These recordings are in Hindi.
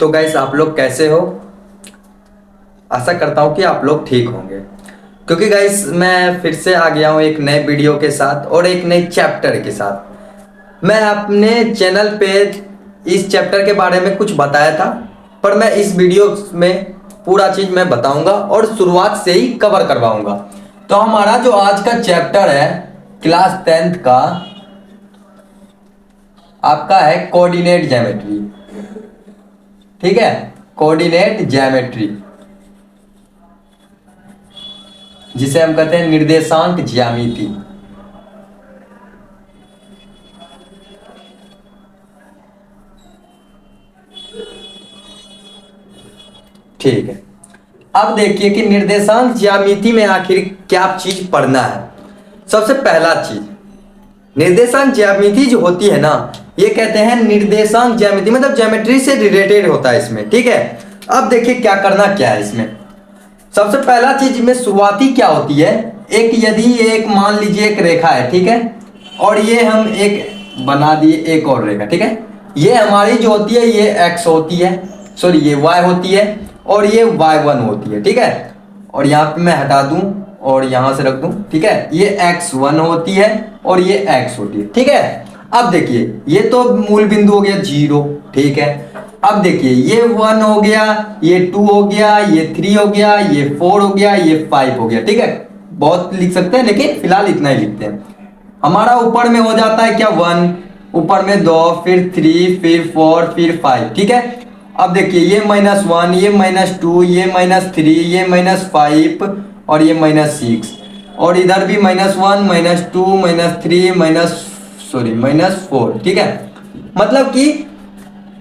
तो गाइस आप लोग कैसे हो। आशा करता हूँ कि आप लोग ठीक होंगे, क्योंकि गाइस मैं फिर से आ गया हूँ एक नए वीडियो के साथ और एक नए चैप्टर के साथ। मैं अपने चैनल पे इस चैप्टर के बारे में कुछ बताया था, पर मैं इस वीडियो में पूरा चीज़ मैं बताऊंगा और शुरुआत से ही कवर करवाऊंगा। तो हमारा जो आज का चैप्टर है क्लास 10th का आपका है कोऑर्डिनेट ज्योमेट्री। ठीक है, कोऑर्डिनेट ज्योमेट्री, जिसे हम कहते हैं निर्देशांक ज्यामिति। ठीक है, अब देखिए कि निर्देशांक ज्यामिति में आखिर क्या चीज पढ़ना है। सबसे पहला चीज, निर्देशांक ज्यामिति जो होती है ना, ये कहते हैं निर्देशांक ज्यामिति, मतलब ज्योमेट्री से रिलेटेड होता है इसमें। ठीक है, अब देखिए क्या करना क्या है इसमें। सबसे पहला चीज में शुरुआती क्या होती है, यदि एक मान लीजिए एक रेखा है, ठीक है, और ये हम एक बना दिए एक और रेखा। ठीक है, ये हमारी जो होती है ये x होती है, सॉरी ये y होती है, और ये y1 होती है। ठीक है, और यहाँ पे मैं हटा दूं और यहाँ से रख दूं। ठीक है, ये x1 होती है और ये x होती है। ठीक है, अब देखिए ये तो मूल बिंदु हो गया 0। ठीक है, अब देखिए ये 1 हो गया, ये 2 हो गया, ये 3 हो गया, ये 4 हो गया, ये 5 हो गया। ठीक है, बहुत लिख सकते हैं लेकिन फिलहाल इतना ही लिखते हैं। हमारा ऊपर में हो जाता है क्या 1, ऊपर में 2, फिर 3, फिर 4, फिर 5। ठीक है, अब देखिए ये -1, ये -2, ये -3, ये -5 और ये -6, और इधर भी -1, -2, -3, -4। ठीक है, मतलब कि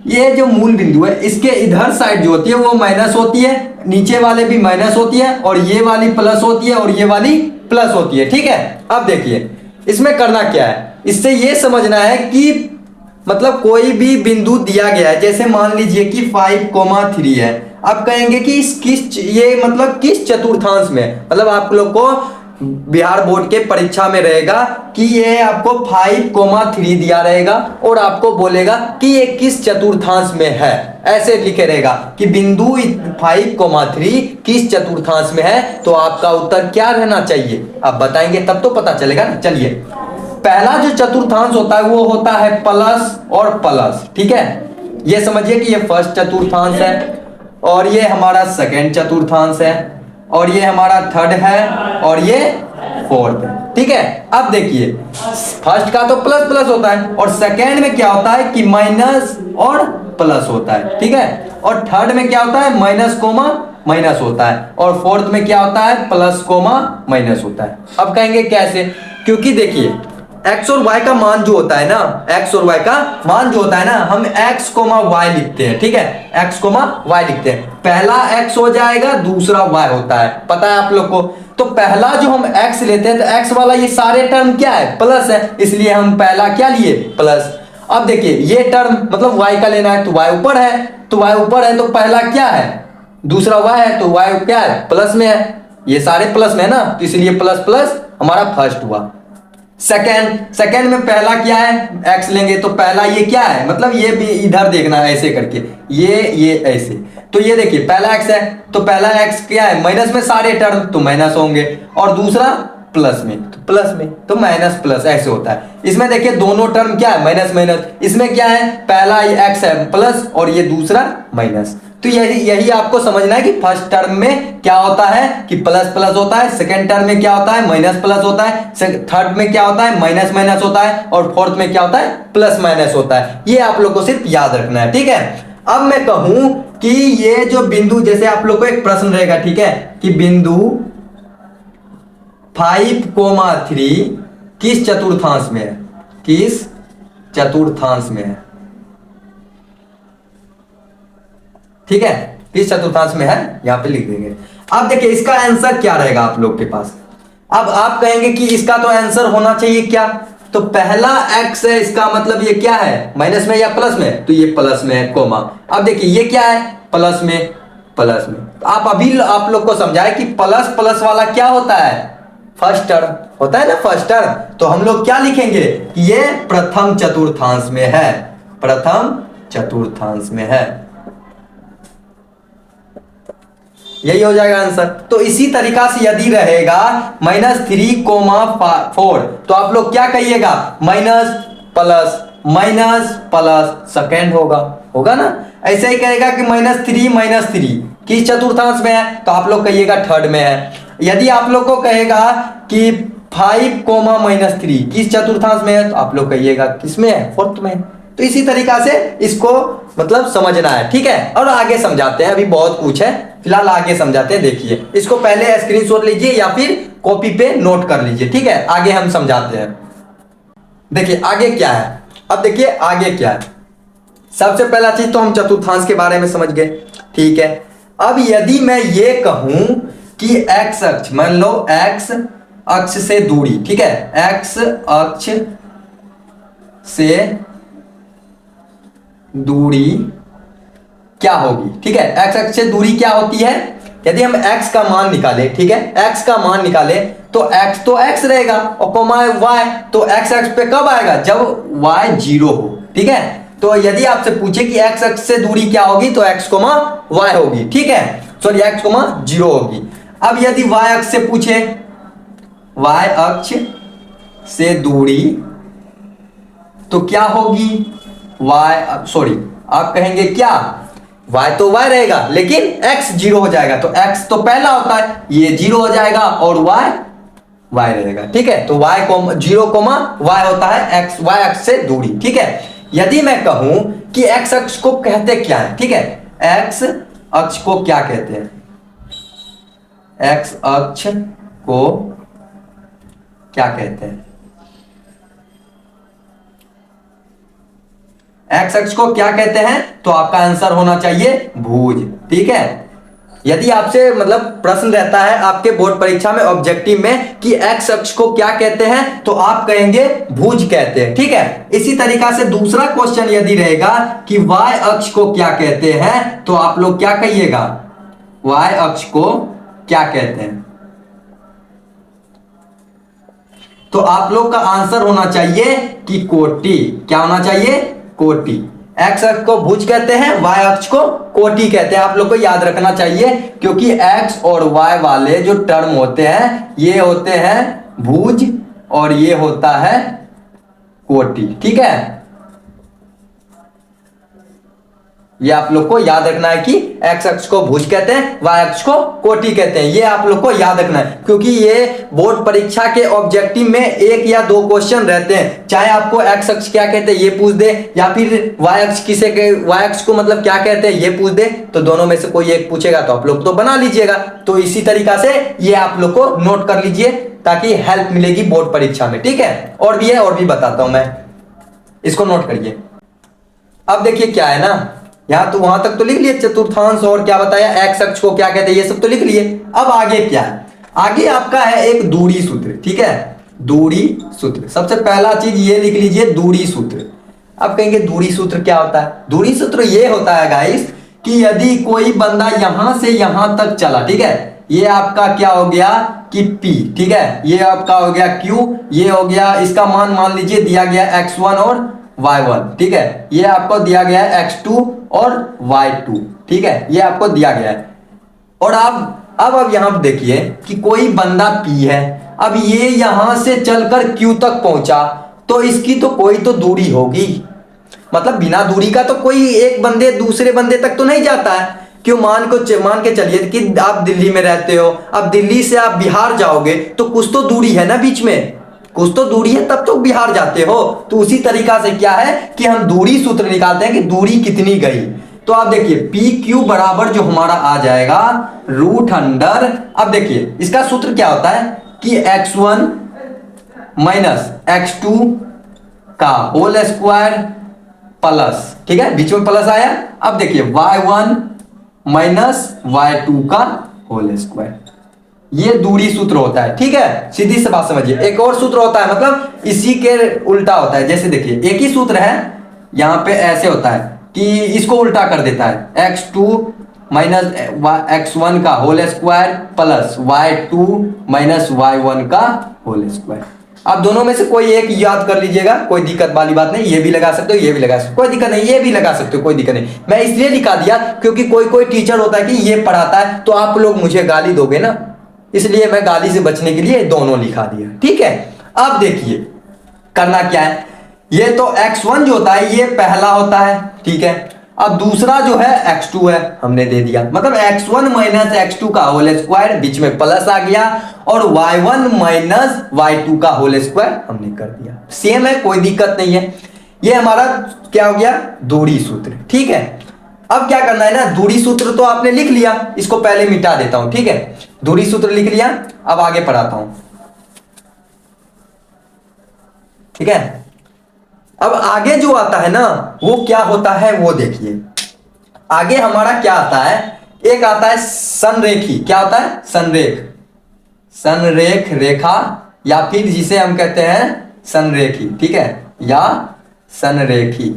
ये जो मूल बिंदु है इसके इधर साइड जो होती है वो माइनस होती है, नीचे वाले भी माइनस होती है, और ये वाली प्लस होती है, और ये वाली प्लस होती है। ठीक है, अब देखिए इसमें करना क्या है, इससे ये समझना है कि मतलब कोई भी बिंदु दिया गया है, जैसे मान लीजिए कि 5,3 है। आप कहेंगे कि ये मतलब किस चतुर्थांश में, मतलब आप लोग को बिहार बोर्ड के परीक्षा में रहेगा कि ये आपको 5,3 दिया रहेगा और आपको बोलेगा कि ये किस चतुर्थांश में है। ऐसे लिखे रहेगा कि बिंदु 5,3 किस चतुर्थांश में है, तो आपका उत्तर क्या रहना चाहिए आप बताएंगे तब तो पता चलेगा ना। चलिए, पहला जो चतुर्थांश होता है वो होता है प्लस और प्लस। ठीक है, ये समझिए कि ये फर्स्ट चतुर्थांश है, और ये हमारा सेकंड चतुर्थांश है, और ये हमारा थर्ड है, और ये फोर्थ है। ठीक है, अब देखिए फर्स्ट का तो प्लस प्लस होता है, और सेकंड में क्या होता है कि माइनस और प्लस होता है। ठीक है, और थर्ड में क्या होता है माइनस कोमा माइनस होता है, और फोर्थ में क्या होता है प्लस कोमा माइनस होता है। अब कहेंगे कैसे, क्योंकि देखिए x और y का मान जो होता है ना, x और y का मान जो होता है ना, हम x, y लिखते हैं। ठीक है, x, y लिखते हैं। पहला x हो जाएगा, दूसरा y होता है, पता है आप लोग को। तो पहला जो हम x लेते हैं तो x वाला ये सारे टर्म क्या है प्लस है, इसलिए हम पहला क्या लिए प्लस। अब देखिए ये टर्म मतलब y का लेना है तो y ऊपर है, तो y ऊपर है तो पहला क्या है, दूसरा y है तो y क्या है प्लस में है, ये सारे प्लस में है ना, तो इसलिए प्लस प्लस हमारा फर्स्ट हुआ। सेकंड में पहला क्या है x लेंगे तो पहला ये क्या है, मतलब ये भी इधर देखना है ऐसे करके, ये ऐसे, तो ये देखिए पहला x है तो पहला x क्या है माइनस में सारे टर्म तो माइनस होंगे, और दूसरा प्लस में तो प्लस में, तो माइनस प्लस ऐसे होता है। इसमें देखिए दोनों टर्म क्या है माइनस माइनस, इसमें क्या है पहला ये x है प्लस और ये दूसरा माइनस। तो यही आपको समझना है कि फर्स्ट टर्म में क्या होता है कि प्लस प्लस होता है, सेकंड टर्म में क्या होता है माइनस प्लस होता है, थर्ड में क्या होता है माइनस माइनस होता है, और फोर्थ में क्या होता है प्लस माइनस होता है। ये आप लोग को सिर्फ याद रखना है। ठीक है, अब मैं कहूं कि ये जो बिंदु, जैसे आप लोग को एक प्रश्न रहेगा, ठीक है, कि बिंदु 5,3 किस चतुर्थांश में है, किस चतुर्थांश में है। ठीक है, किस चतुर्थांश में है यहां पे लिख देंगे। अब देखिए इसका आंसर क्या रहेगा आप लोग के पास। अब आप कहेंगे कि इसका तो आंसर होना चाहिए क्या, तो पहला x है, इसका मतलब ये क्या है माइनस में या प्लस में, तो ये प्लस में है कोमा। अब देखिए ये क्या है प्लस में, प्लस में। तो आप लोग को समझाए कि प्लस प्लस वाला क्या होता है फर्स्ट टर्म होता है ना, फर्स्ट टर्म। तो हम लोग क्या लिखेंगे कि ये प्रथम चतुर्थांश में है, प्रथम चतुर्थांश में है। यही हो जाएगा आंसर। तो इसी तरीका से यदि रहेगा -3,4 तो आप लोग क्या कहिएगा, माइनस प्लस सेकेंड होगा ना। ऐसे ही कहेगा कि -3 किस चतुर्थांश में है, तो आप लोग कहिएगा थर्ड में है। यदि आप लोग को कहेगा कि 5, -3 किस चतुर्थांश में है, तो आप लोग कहिएगा किस में है, फोर्थ में। तो इसी तरीका से इसको मतलब समझना है, ठीक है। और आगे समझाते हैं, अभी बहुत कुछ है, फिलहाल आगे समझाते हैं। देखिए इसको पहले स्क्रीनशॉट लीजिए या फिर कॉपी पे नोट कर लीजिए, ठीक है। आगे हम समझाते हैं। देखिए आगे क्या है, अब देखिए आगे क्या है। सबसे पहला चीज तो हम चतुर्थांश के बारे में समझ गए, ठीक है। अब यदि मैं ये कहूं कि एक्स अक्ष, मान लो एक्स अक्ष से दूरी, ठीक है, एक्स अक्ष से दूरी क्या होगी, ठीक है। एक्स अक्ष से दूरी क्या होती है, यदि हम x का मान निकाले, ठीक है, x का मान निकाले तो x रहेगा और कोमा y, तो x अक्ष पे कब आएगा, जब y 0 हो, ठीक है। तो यदि आपसे पूछे कि x अक्ष से दूरी क्या होगी, तो x, y होगी, ठीक है, सॉरी x, 0 होगी। अब यदि y अक्ष से पूछे, y अक्ष से दूरी तो क्या होगी, सॉरी आप कहेंगे क्या, y तो y रहेगा लेकिन x 0 हो जाएगा, तो x तो पहला होता है, ये 0 हो जाएगा और y रहेगा, ठीक है। तो y 0, y होता है x, y अक्ष से दूरी, ठीक है। यदि मैं कहूं कि x अक्ष को कहते क्या है, ठीक है, x अक्ष को क्या कहते हैं, x अक्ष को क्या कहते हैं, एक्स अक्ष को क्या कहते हैं, तो आपका आंसर होना चाहिए भुज, ठीक है। यदि आपसे मतलब प्रश्न रहता है आपके बोर्ड परीक्षा में ऑब्जेक्टिव में कि एक्स अक्ष को क्या कहते हैं, तो आप कहेंगे भुज कहते हैं, ठीक है। इसी तरीका से दूसरा क्वेश्चन यदि रहेगा कि वाई अक्ष को क्या कहते हैं, तो आप लोग क्या कहिएगा, वाई अक्ष को क्या कहते हैं, तो आप लोग का आंसर होना चाहिए कि कोटि। क्या होना चाहिए, कोटि। एक्स अक्ष को भुज कहते हैं, वाई अक्ष को कोटि कहते हैं। आप लोग को याद रखना चाहिए क्योंकि एक्स और वाई वाले जो टर्म होते हैं ये होते हैं भुज और ये होता है कोटि, ठीक है। ये आप लोग को याद रखना है कि एक्स अक्ष को भुज कहते हैं, वाई अक्ष को कोटि कहते हैं। ये आप लोग को याद रखना है क्योंकि ये बोर्ड परीक्षा के ऑब्जेक्टिव में 1 या 2 क्वेश्चन रहते हैं। चाहे आपको एक्स अक्ष क्या कहते हैं ये पूछ दे, या फिर वाई अक्ष वाई अक्ष को मतलब क्या कहते हैं ये पूछ दे, तो दोनों में से कोई एक पूछेगा तो आप लोग तो बना लीजिएगा। तो इसी तरीका से ये आप लोग को नोट कर लीजिए ताकि हेल्प मिलेगी बोर्ड परीक्षा में, ठीक है। और भी है, और भी बताता हूं मैं, इसको नोट करिए। अब देखिए क्या है ना, यहां तो वहां तक तो लिख लिए चतुर्थांश और क्या बताया, एक्स अक्ष को क्या कहते हैं ये सब तो लिख लिए। अब आगे क्या है, आगे आपका है एक दूरी सूत्र, ठीक है, दूरी सूत्र। सबसे पहला चीज ये लिख लीजिए दूरी सूत्र। अब कहेंगे दूरी सूत्र क्या होता है, दूरी सूत्र ये होता है गाइस कि यदि कोई बंदा यहां से यहां तक चला, ठीक है, ये आपका क्या हो गया कि P, ठीक है, ये आपका हो गया Q, ये हो गया, इसका मान लीजिए दिया गया x1 और y1, ठीक है, ये आपको दिया गया है x2 और y2, ठीक है, ये आपको दिया गया है। और अब यहां देखिए कि कोई बंदा P है, अब ये यहां से चलकर Q तक पहुंचा, तो इसकी तो कोई तो दूरी होगी, मतलब बिना दूरी का तो कोई एक बंदे दूसरे बंदे तक तो नहीं जाता है। क्यों, मान के चलिए कि आप दिल्ली में रहते हो, अब दिल्ली से आप बिहार जाओगे तो कुछ तो दूरी है ना, बीच में कुछ तो दूरी है, तब तो बिहार जाते हो। तो उसी तरीका से क्या है कि हम दूरी सूत्र निकालते हैं कि दूरी कितनी गई। तो आप देखिए पी क्यू बराबर जो हमारा आ जाएगा √अंडर, अब देखिए इसका सूत्र क्या होता है कि x1 माइनस x2 का होल स्क्वायर प्लस, ठीक है, बीच में प्लस आया। अब देखिए y1 माइनस y2 का होल स्क्वायर, ये दूरी सूत्र होता है, ठीक है। सीधी से बात समझिए। एक और सूत्र होता है, मतलब इसी के उल्टा होता है। जैसे देखिए एक ही सूत्र है, यहां पे ऐसे होता है कि इसको उल्टा कर देता है, x2 माइनस x1 का whole square plus y2 minus y1 का होल स्क्वायर। आप दोनों में से कोई एक याद कर लीजिएगा, कोई दिक्कत वाली बात नहीं। ये भी लगा सकते हो, ये भी लगा सकते हो, कोई दिक्कत नहीं। ये भी लगा सकते हो, कोई दिक्कत नहीं। मैं इसलिए लिखा दिया क्योंकि कोई कोई टीचर होता है कि ये पढ़ाता है तो आप लोग मुझे गाली दोगे ना, इसलिए मैं गाली से बचने के लिए दोनों लिखा दिया। ठीक है, अब देखिए करना क्या है। ये तो x1 जो होता है ये पहला होता है, ठीक है। अब दूसरा जो है x2 है, हमने दे दिया, मतलब x1 माइनस x2 का होल स्क्वायर, बीच में प्लस आ गया, और y1 माइनस y2 का होल स्क्वायर हमने कर दिया। सेम है, कोई दिक्कत नहीं है। ये हमारा क्या हो गया, दूरी सूत्र। ठीक है, अब क्या करना है ना, दूरी सूत्र तो आपने लिख लिया, इसको पहले मिटा देता हूं। ठीक है, दूरी सूत्र लिख लिया, अब आगे पढ़ाता हूं। ठीक है, अब आगे जो आता है ना वो क्या होता है वो देखिए। आगे हमारा क्या आता है, एक आता है संरेखी। क्या होता है, संरेख, संरेख रेखा, या फिर जिसे हम कहते हैं संरेखी। ठीक है, या संरेखी।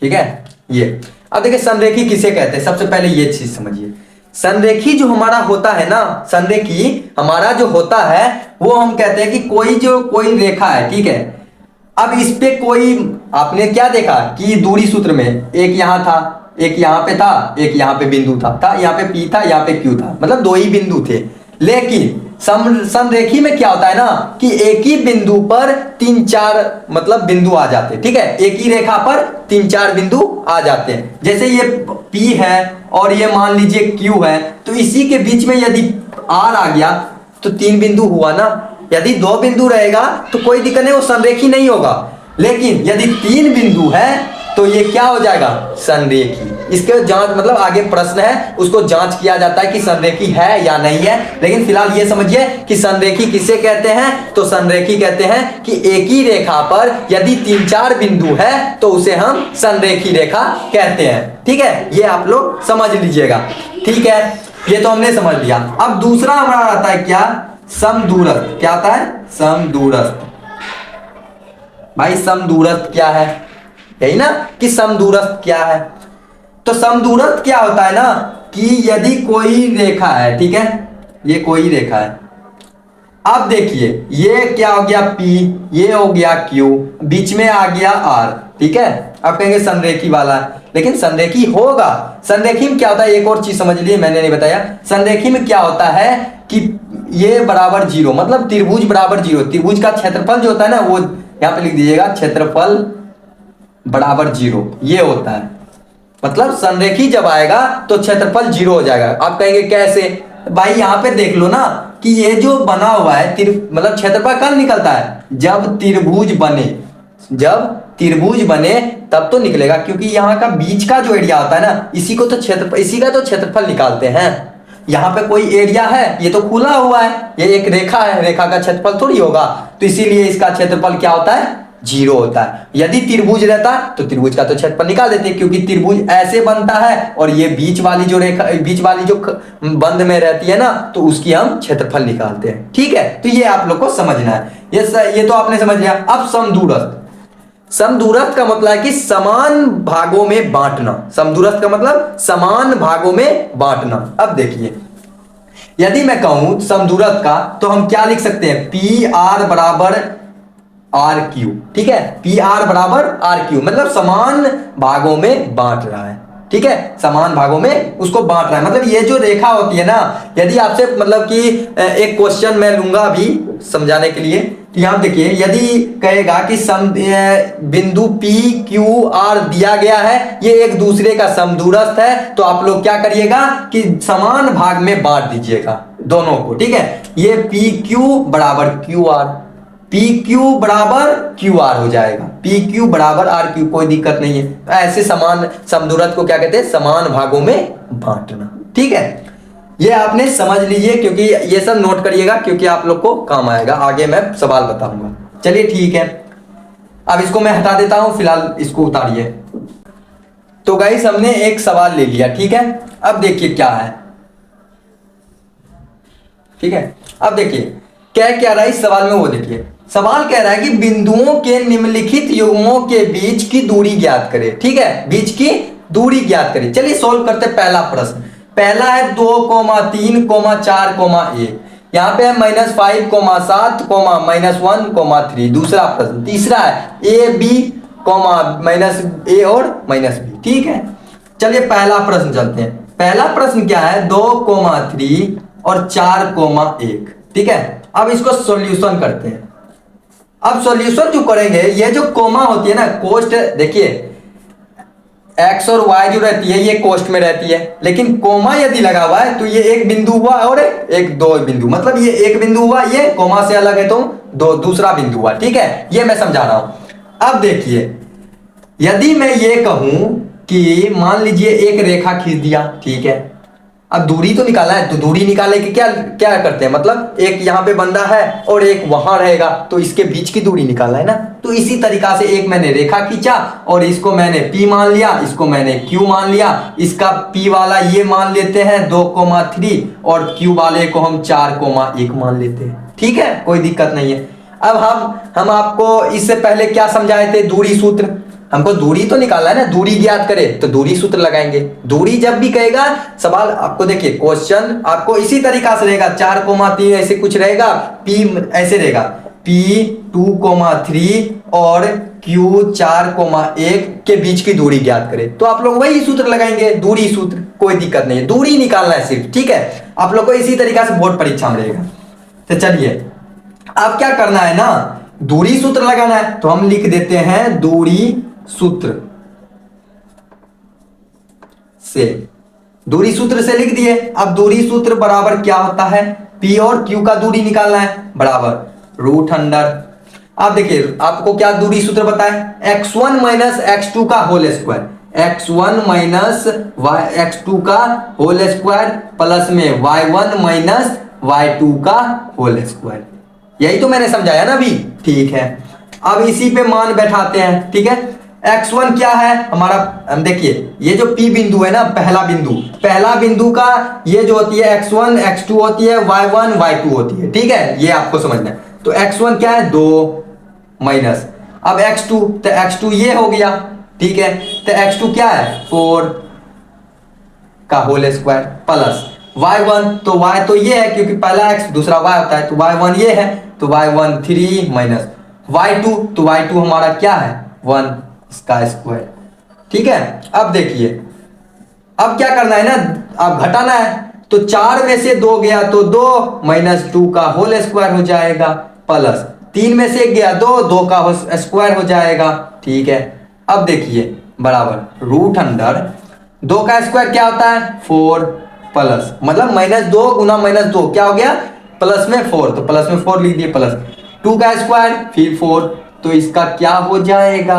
ठीक है, ये अब देखिए संरेखी किसे कहते हैं, सबसे पहले ये चीज समझिए। संरेखी जो हमारा होता है ना, संरेखी हमारा जो होता है वो हम कहते हैं कि कोई रेखा है। ठीक है, अब इस पे कोई, आपने क्या देखा कि दूरी सूत्र में एक यहां था, एक यहां पे था, एक यहां पे बिंदु था यहाँ पे P था, यहाँ पे Q था, मतलब दो ही बिंदु थे। लेकिन समरेखी में क्या होता है ना कि एक ही बिंदु पर तीन चार मतलब बिंदु आ जाते हैं। ठीक है, एक ही रेखा पर तीन चार बिंदु आ जाते हैं। जैसे ये P है और ये मान लीजिए Q है, तो इसी के बीच में यदि R आ गया तो तीन बिंदु हुआ ना। यदि दो बिंदु रहेगा तो कोई दिक्कत नहीं, वो संरेखी नहीं होगा। लेकिन यदि तीन बिंदु है तो ये क्या हो जाएगा, संरेखी। इसके जांच मतलब आगे प्रश्न है, उसको जांच किया जाता है कि संरेखी है या नहीं है। लेकिन फिलहाल ये समझिए कि संरेखी किसे कहते हैं, तो संरेखी कहते हैं कि एक ही रेखा पर यदि तीन चार बिंदु है तो उसे हम संरेखी रेखा कहते हैं। ठीक है, ये आप लोग समझ लीजिएगा। ठीक है, ये तो हमने समझ लिया। अब दूसरा हमारा आता है क्या, समदूरस्थ। क्या आता है, समदूरस्थ। भाई समदूरस्थ क्या है, यही ना कि समदूरस्थ क्या है। तो समदूरस्थ क्या होता है ना कि यदि कोई रेखा है, ठीक है, ये कोई रेखा है। अब देखिए ये क्या हो गया P, ये हो गया Q, बीच में आ गया R। ठीक है, अब कहेंगे संरेखी वाला है, लेकिन संरेखी होगा। संरेखी में क्या होता है, एक और चीज समझ लिए, मैंने नहीं बताया। संरेखी में क्या होता है कि ये बराबर जीरो, मतलब त्रिभुज बराबर जीरो। त्रिभुज का क्षेत्रफल जो होता है ना वो यहां पे लिख दीजिएगा, क्षेत्रफल बराबर जीरो, ये होता है। मतलब संरेखी जब आएगा तो क्षेत्रफल जीरो हो जाएगा। आप कहेंगे कैसे, भाई यहाँ पे देख लो ना कि ये जो बना हुआ है मतलब क्षेत्रफल कब निकलता है, जब त्रिभुज बने। जब त्रिभुज बने तब तो निकलेगा, क्योंकि यहाँ का बीच का जो एरिया होता है ना, इसी का तो क्षेत्रफल निकालते हैं। यहाँ पे कोई एरिया है, ये तो खुला हुआ है, ये एक रेखा है, रेखा का क्षेत्रफल थोड़ी होगा, तो इसीलिए इसका क्षेत्रफल क्या होता है, जीरो होता है। यदि त्रिभुज रहता तो त्रिभुज का तो क्षेत्रफल निकाल देते, क्योंकि त्रिभुज ऐसे बनता है और ये बीच वाली जो रेखा, बीच वाली जो बंद में रहती है ना, तो उसकी हम क्षेत्रफल निकालते हैं। ठीक है, तो ये आप लोग को समझना है। ये तो आपने समझ लिया। अब समदूरस्थ। समदूरस्थ का मतलब है कि समान भागों में बांटना। समदूरस्थ का मतलब समान भागों में बांटना। अब देखिए यदि मैं कहूं समदूरस्थ का, तो हम क्या लिख सकते हैं, पी आर बराबर आर क्यू। ठीक है, पी आर बराबर आर क्यू, मतलब समान भागों में बांट रहा है। ठीक है, समान भागों में उसको बांट रहा है। मतलब ये जो रेखा होती है ना, यदि आपसे मतलब कि एक क्वेश्चन मैं लूंगा अभी समझाने के लिए, तो यहां देखिए यदि कहेगा कि बिंदु पी क्यू आर दिया गया है, ये एक दूसरे का समदूरस्थ है, तो आप लोग क्या करिएगा कि समान भाग में बांट दीजिएगा दोनों को। ठीक है, ये पी क्यू बराबर क्यू आर, पी क्यू बराबर क्यू आर हो जाएगा, पी क्यू बराबर आर क्यू, कोई दिक्कत नहीं है। ऐसे समान समदूरस्थ को क्या कहते हैं, समान भागों में बांटना। ठीक है, ये आपने समझ लीजिए, क्योंकि ये सब नोट करिएगा, क्योंकि आप लोग को काम आएगा, आगे मैं सवाल बताऊंगा। चलिए ठीक है, अब इसको मैं हटा देता हूं, फिलहाल इसको उतारिए। तो गाइस हमने एक सवाल ले लिया। ठीक है, अब देखिए क्या है। ठीक है, अब देखिए क्या रहा है इस सवाल में, वो देखिए। सवाल कह रहा है कि बिंदुओं के निम्नलिखित युग्मों के बीच की दूरी ज्ञात करें। ठीक है, बीच की दूरी ज्ञात करें। चलिए सोल्व करते हैं पहला प्रश्न। पहला है 2, 3, 4, 1। यहाँ पे है -5, 7, -1, 3। दूसरा प्रश्न। तीसरा है ए बी, -a और -b। ठीक है, चलिए पहला प्रश्न चलते हैं। पहला प्रश्न क्या है, 2, 3 और 4, 1। ठीक है, अब इसको सॉल्यूशन करते हैं। अब सॉल्यूशन जो करेंगे, ये जो कोमा होती है ना, कोष्ट, देखिए एक्स और वाई जो रहती है ये कोष्ट में रहती है, लेकिन कोमा यदि लगा हुआ है तो ये एक बिंदु हुआ और एक दो बिंदु, मतलब ये एक बिंदु हुआ, ये कोमा से अलग है तो दो दूसरा बिंदु हुआ। ठीक है, ये मैं समझा रहा हूं। अब देखिए, यदि मैं ये कहूं कि मान लीजिए एक रेखा खींच दिया, ठीक है, अब दूरी तो निकालना है, तो दूरी निकालने के क्या क्या करते हैं, मतलब एक यहाँ पे बंदा है और एक वहां रहेगा, तो इसके बीच की दूरी निकालना है ना। तो इसी तरीका से एक मैंने रेखा खींचा और इसको मैंने P मान लिया, इसको मैंने Q मान लिया, इसका P वाला ये मान लेते हैं 2, 3 और Q वाले को हम 4, 1 मान लेते हैं। ठीक है, कोई दिक्कत नहीं है। अब हम आपको इससे पहले क्या समझाए थे, दूरी सूत्र। हमको दूरी तो निकालना है ना, दूरी ज्ञात करे तो दूरी सूत्र लगाएंगे। दूरी जब भी कहेगा सवाल आपको, देखिए क्वेश्चन आपको इसी तरीका से रहेगा, 4, 3 ऐसे कुछ रहेगा, P ऐसे रहेगा, P 2, 3 और Q 4, 1 के बीच की दूरी ज्ञात करे, तो आप लोग वही सूत्र लगाएंगे, दूरी सूत्र। कोई दिक्कत नहीं है, दूरी निकालना है सिर्फ। ठीक है, आप लोग को इसी तरीका से बोर्ड परीक्षा में रहेगा। तो चलिए अब क्या करना है ना, दूरी सूत्र लगाना है, तो हम लिख देते हैं दूरी सूत्र से, दूरी सूत्र से लिख दिए। अब दूरी सूत्र बराबर क्या होता है, P और Q का दूरी निकालना है, बराबर √अंडर। आप देखिए आपको क्या दूरी सूत्र बताए, x1 - x2 का होल स्क्वायर, x1 - x2 का होल स्क्वायर प्लस में y1 - y2 का होल स्क्वायर। यही तो मैंने समझाया ना अभी। ठीक है, अब इसी पे मान बैठाते हैं। ठीक है, x1 क्या है हमारा, हम देखिए ये जो P बिंदु है ना, पहला बिंदु का ये जो होती है x1 x2 होती है, y1 y2 होती है। ठीक है, ये आपको समझना है। तो x1 क्या है 2 माइनस, अब x2, तो x2 ये हो गया। ठीक है, तो x2 क्या है 4 का होल स्क्वायर प्लस y1, तो y तो ये है क्योंकि पहला x दूसरा y होता है, तो y1 ये है, तो y1 3 माइनस y2, तो y2 हमारा क्या है 1 इसका स्क्वायर। ठीक है, अब देखिए अब क्या करना है ना, अब घटाना है, तो 4 में से 2 गया तो 2 - 2 का होल स्क्वायर हो जाएगा, प्लस 3 में से 1 गया 2 का स्क्वायर हो जाएगा। ठीक है, अब देखिए बराबर √अंडर 2 का स्क्वायर क्या होता है 4 प्लस, मतलब -2 गुना -2 क्या हो गया प्लस में 4, तो प्लस में 4 लिख दिए, प्लस 2 का स्क्वायर फिर 4, तो इसका क्या हो जाएगा,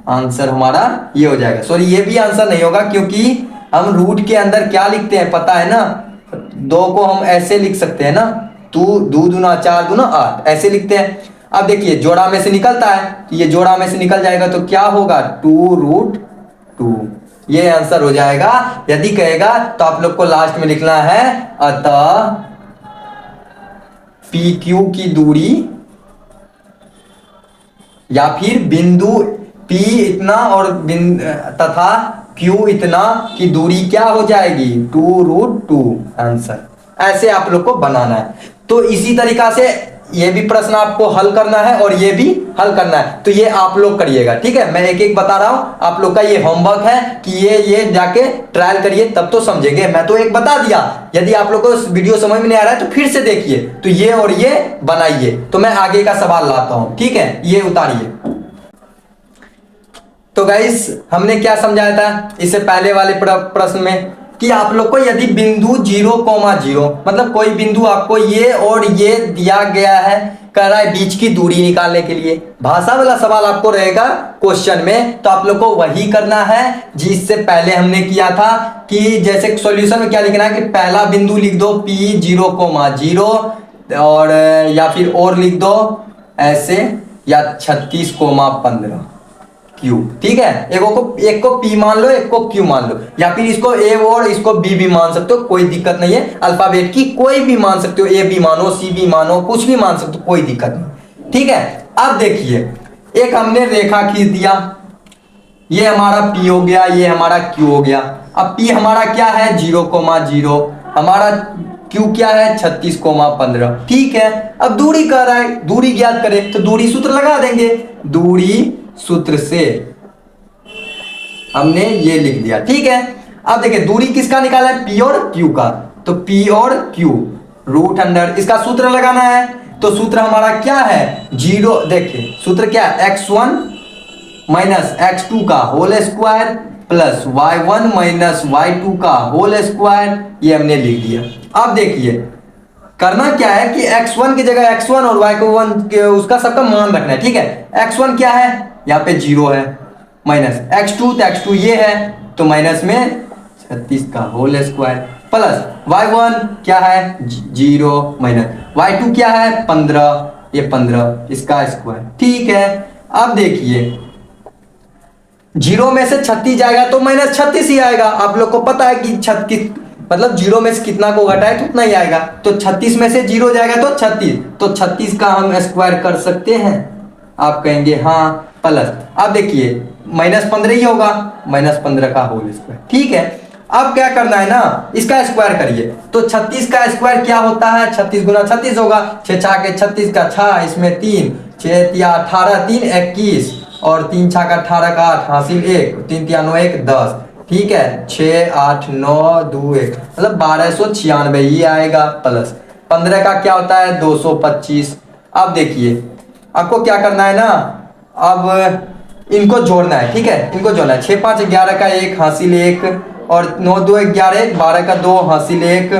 आंसर हमारा ये हो जाएगा। सॉरी, ये भी आंसर नहीं होगा क्योंकि हम रूट के अंदर क्या लिखते हैं पता है ना, 2 को हम ऐसे लिख सकते हैं ना, 2 दूना 4 दूना 8 ऐसे लिखते हैं। अब देखिए जोड़ा में से निकलता है, तो ये जोड़ा में से निकल जाएगा तो क्या होगा 2√2, ये आंसर हो जाएगा। यदि कहेगा तो आप लोग को लास्ट में लिखना है अतः PQ की दूरी या फिर बिंदु P इतना और तथा Q इतना की दूरी क्या हो जाएगी 2√2 आंसर। ऐसे आप लोग को बनाना है। तो इसी तरीका से ये भी प्रश्न आपको हल करना है और ये भी हल करना है, तो ये आप लोग करिएगा। ठीक है, मैं एक एक बता रहा हूं, आप लोग का ये होमवर्क है कि ये जाके ट्रायल करिए तब तो समझेंगे। मैं तो एक बता दिया, यदि आप लोग को वीडियो समझ में नहीं आ रहा है तो फिर से देखिए, तो ये और ये बनाइए। तो मैं आगे का सवाल लाता हूं, ठीक है, ये उतारिए। तो गाइस हमने क्या समझाया था इससे पहले वाले प्रश्न में कि आप लोग को यदि बिंदु 0,0 मतलब कोई बिंदु आपको ये और ये दिया गया है, कह रहा है बीच की दूरी निकालने के लिए, भाषा वाला सवाल आपको रहेगा क्वेश्चन में, तो आप लोग को वही करना है जिससे पहले हमने किया था कि जैसे सॉल्यूशन में क्या लिखना है कि पहला बिंदु लिख दो P 0,0 और या फिर और लिख दो ऐसे, या 36,15 Q। ठीक है, एक को P मान लो, एक को Q मान लो, या फिर इसको A और इसको B भी मान सकते हो, कोई दिक्कत नहीं है। अल्फाबेट की कोई भी मान सकते हो, A भी मानो, C भी मानो, कुछ भी मान सकते हो, कोई दिक्कत नहीं। ठीक है, अब देखिए एक हमने रेखा खींच दिया, ये हमारा P हो गया, ये हमारा Q हो गया। अब P हमारा क्या है 0,0, हमारा क्यू क्या है 36,15। ठीक है, अब दूरी कह रहा है, दूरी ज्ञात करें तो दूरी सूत्र लगा देंगे। दूरी सूत्र से हमने ये लिख दिया। ठीक है, अब देखिए दूरी किसका निकाला है, पी और क्यू का। तो पी और क्यू रूट अंडर, इसका सूत्र लगाना है तो सूत्र हमारा क्या है, जीरो। देखिए सूत्र क्या है, x1 माइनस x2 का whole square plus y1 minus y2 का होल स्क्वायर, ये हमने लिख दिया। अब देखिए करना क्या है कि x1 की जगह x1 और y1 के उसका सबका मान रखना है। ठीक है, x1 क्या है, यहाँ पे 0 है, माइनस x2 तो x2 ये है, तो माइनस में 36 का होल स्क्वायर प्लस y1 क्या है 0 माइनस y2 क्या है 15, ये 15 इसका स्क्वायर। ठीक है, अब देखिए 0 में से 36 जाएगा तो माइनस 36 ही आएगा। आप लोग को पता है कि 36 मतलब 0 में से कितना को घटाए तो उतना ही आएगा। तो 36 में से 0 जाएगा तो 36, तो 36 का हम स्क्वायर कर सकते हैं। आप कहेंगे हाँ, प्लस अब देखिए -15 ही होगा, -15 का होल स्क्वायर। ठीक है, अब क्या करना है ना, इसका स्क्वायर करिए तो 36 का स्क्वायर क्या होता है, 36 गुना 36 होगा, 6 छा के 36 का 6, इसमें 3, 6 तिया 18, 3 21 और 3 छा का 18 का 8 हासिल 1, 3 तिया 9 1 10। ठीक है, 6 8 9 2 1 मतलब 1296 ये आएगा, प्लस 15 का क्या होता है 225। अब देखिए आपको क्या करना है ना, अब इनको जोड़ना है। ठीक है, इनको जोड़ना है, 6 5 11 का 1 हासिल 1 और 9 2 11 12 का 2 हासिल 1,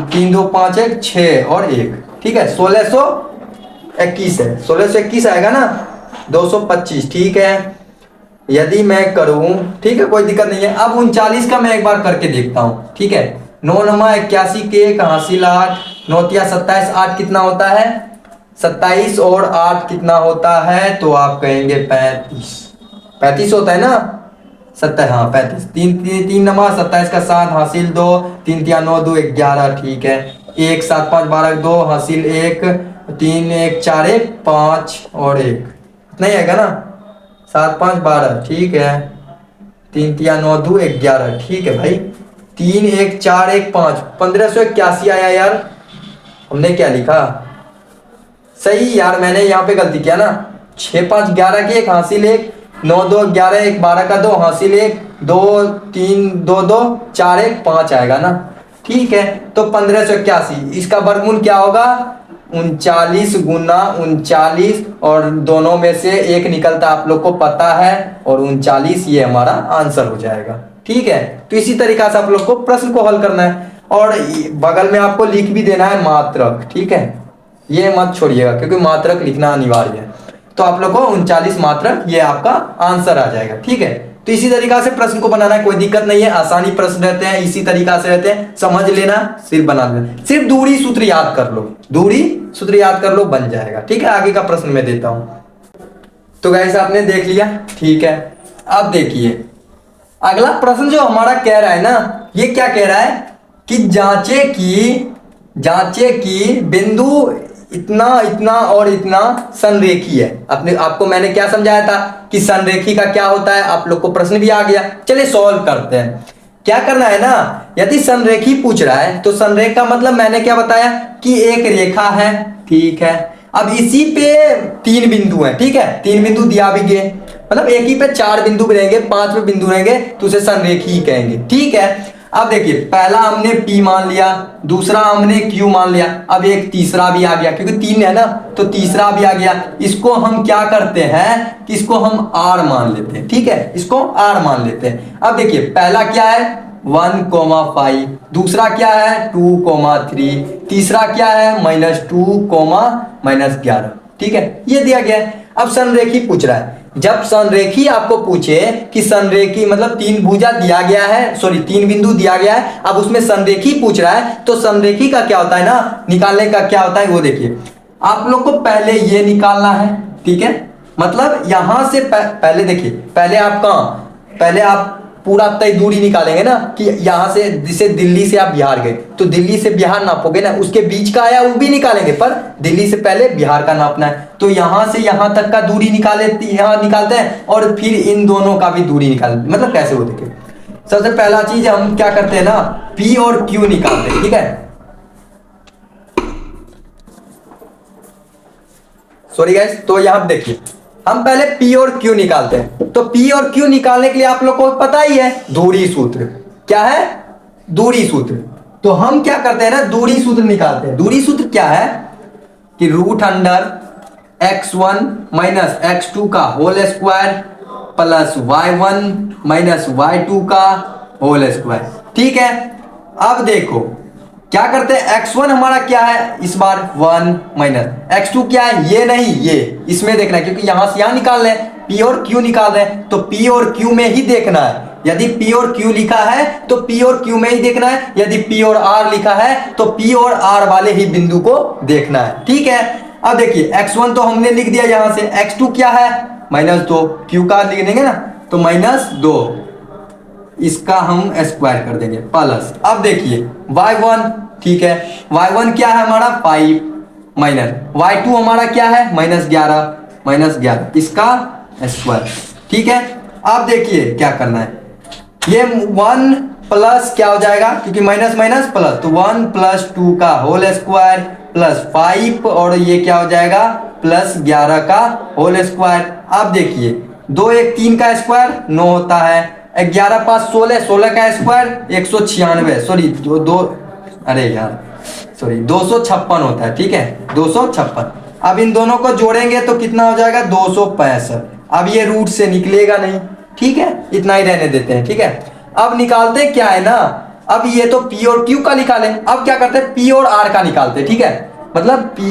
3 2 5 1 6 और 1। ठीक है, 1621 है, 1621 आएगा ना, 225। ठीक है, यदि मैं करूं, ठीक है कोई दिक्कत नहीं है। अब 39 का मैं एक बार करके देखता हूं। ठीक है, 9 नमा 81 के 1 हासिल 8, 9 तिया 27, 8 कितना होता है 27 और 8 कितना होता है, तो आप कहेंगे 35 होता है ना, 27 हाँ 35, 3 नमा 27 का 7 हासिल 2, 3 तिया 9 2 11। ठीक है, 1 7 5 12 2 हासिल 1, 3 1 4 1 5 और 1 नहीं आएगा ना, 7 5 12। ठीक है, 3 तिया 9 2 11। ठीक है भाई, 3 1 4 1 5 1581 आया यार। हमने क्या लिखा सही यार, मैंने यहाँ पे गलती किया ना, 6 5 11 की 1 हासिल 1, 9 2 11 1 12 का 2 हासिल 1, 2 3 2 2 4 1 5 आएगा ना। ठीक है, तो 1581 इसका वर्गमूल क्या होगा 39 गुना 39 और दोनों में से एक निकलता आप लोग को पता है, और 39 ये हमारा आंसर हो जाएगा। ठीक है, तो इसी तरीका से आप लोग को प्रश्न को हल करना है, और बगल में आपको लिख भी देना है मात्रक। ठीक है, ये मत छोड़िएगा क्योंकि मात्रक लिखना अनिवार्य है। तो आप लोग को 39 मात्रक ये आपका आंसर आ जाएगा। ठीक है, तो इसी तरीका से प्रश्न को बनाना है, कोई दिक्कत नहीं है, आसानी प्रश्न रहते हैं, इसी तरीका से रहते हैं, समझ लेना सिर्फ बना लेना, सिर्फ दूरी सूत्र याद कर लो, दूरी सूत्र याद कर लो बन जाएगा। ठीक है, आगे का प्रश्न मैं देता हूं। तो गाइस आपने देख लिया। ठीक है, अब देखिए अगला प्रश्न जो हमारा कह रहा है ना, ये क्या कह रहा है कि जांचे की बिंदु इतना इतना और इतना संरेखी है। आपको मैंने क्या समझाया था कि संरेखी का क्या होता है, आप लोग को प्रश्न भी आ गया। चलिए सॉल्व करते हैं। क्या करना है ना, यदि संरेखी पूछ रहा है तो संरेख का मतलब मैंने क्या बताया कि एक रेखा है। ठीक है, अब इसी पे 3 बिंदु हैं। ठीक है, 3 बिंदु दिया भी गए, मतलब एक ही पे 4 बिंदु भी रहेंगे, 5 पे बिंदु रहेंगे तो उसे संरेखी कहेंगे। ठीक है, अब देखिए पहला हमने P मान लिया, दूसरा हमने Q मान लिया, अब एक तीसरा भी आ गया क्योंकि 3 है ना, तो तीसरा भी आ गया। इसको हम क्या करते हैं कि इसको हम R मान लेते हैं। ठीक है, इसको R मान लेते हैं। अब देखिए पहला क्या है 1,5, दूसरा क्या है 2,3, तीसरा क्या है -2, -11। ठीक है, ये दिया गया है। अब संरेखी पूछ रहा है, जब संरेखी आपको पूछे कि संरेखी मतलब 3 भुजा दिया गया है, सॉरी 3 बिंदु दिया गया है, अब उसमें संरेखी पूछ रहा है, तो संरेखी का क्या होता है ना, निकालने का क्या होता है वो देखिए। आप लोग को पहले ये निकालना है। ठीक है, मतलब यहां से पहले देखिए, पहले आप पूरा तय दूरी निकालेंगे ना, कि यहां से जैसे दिल्ली से आप बिहार गए तो दिल्ली से बिहार नापोगे ना, उसके बीच का आया वो भी निकालेंगे, पर दिल्ली से पहले बिहार का नापना है। तो यहां से यहां तक का दूरी यहाँ निकालते हैं, और फिर इन दोनों का भी दूरी निकालते हैं। मतलब कैसे वो देखिए, सबसे पहला चीज हम क्या करते हैं ना, P और Q निकालते हैं। ठीक है, सॉरी गाइस, तो यहाँ देखिए हम पहले P और Q निकालते हैं। तो P और Q निकालने के लिए आप लोग को पता ही है दूरी सूत्र क्या है, दूरी सूत्र। तो हम क्या करते हैं ना, दूरी सूत्र निकालते हैं। दूरी सूत्र क्या है कि root under x1 minus x2 का whole square plus y1 minus y2 का होल स्क्वायर। ठीक है, अब देखो क्या करते हैं, x1 हमारा क्या है इस बार 1 माइनस x2 क्या है, ये नहीं ये इसमें देखना है, क्योंकि यहां से यहां निकाल रहे हैं, P और Q निकाल रहे हैं, तो P और Q में ही देखना है। यदि P और Q लिखा है तो P और Q में ही देखना है, यदि P और R लिखा है तो P और R वाले ही बिंदु को देखना है। ठीक है, अब देखिए x1 तो हमने लिख दिया यहां से, x2 क्या है -2, Q का लिख देंगे ना तो -2, इसका हम स्क्वायर कर देंगे प्लस। अब देखिए y1, ठीक है, y1 क्या है हमारा 5 माइनस y2 हमारा क्या है -11, इसका स्क्वायर। ठीक है, अब देखिए क्या करना है, ये 1 प्लस क्या हो जाएगा, क्योंकि माइनस माइनस प्लस, तो 1 प्लस 2 का होल स्क्वायर प्लस 5 और ये क्या हो जाएगा प्लस 11 का होल स्क्वायर। अब देखिए 2 1 3 का स्क्वायर 9 होता है, 11 5 16, 16 का स्क्वायर 196, सॉरी दो अरे यार सॉरी 256 होता है। ठीक है 256। अब इन दोनों को जोड़ेंगे तो कितना हो जाएगा 265। अब ये रूट से निकलेगा नहीं, ठीक है, इतना ही रहने देते हैं। ठीक है, अब निकालते क्या है ना, अब ये तो P और Q का निकाले, अब क्या करते हैं P और R का निकालते हैं। ठीक है, मतलब P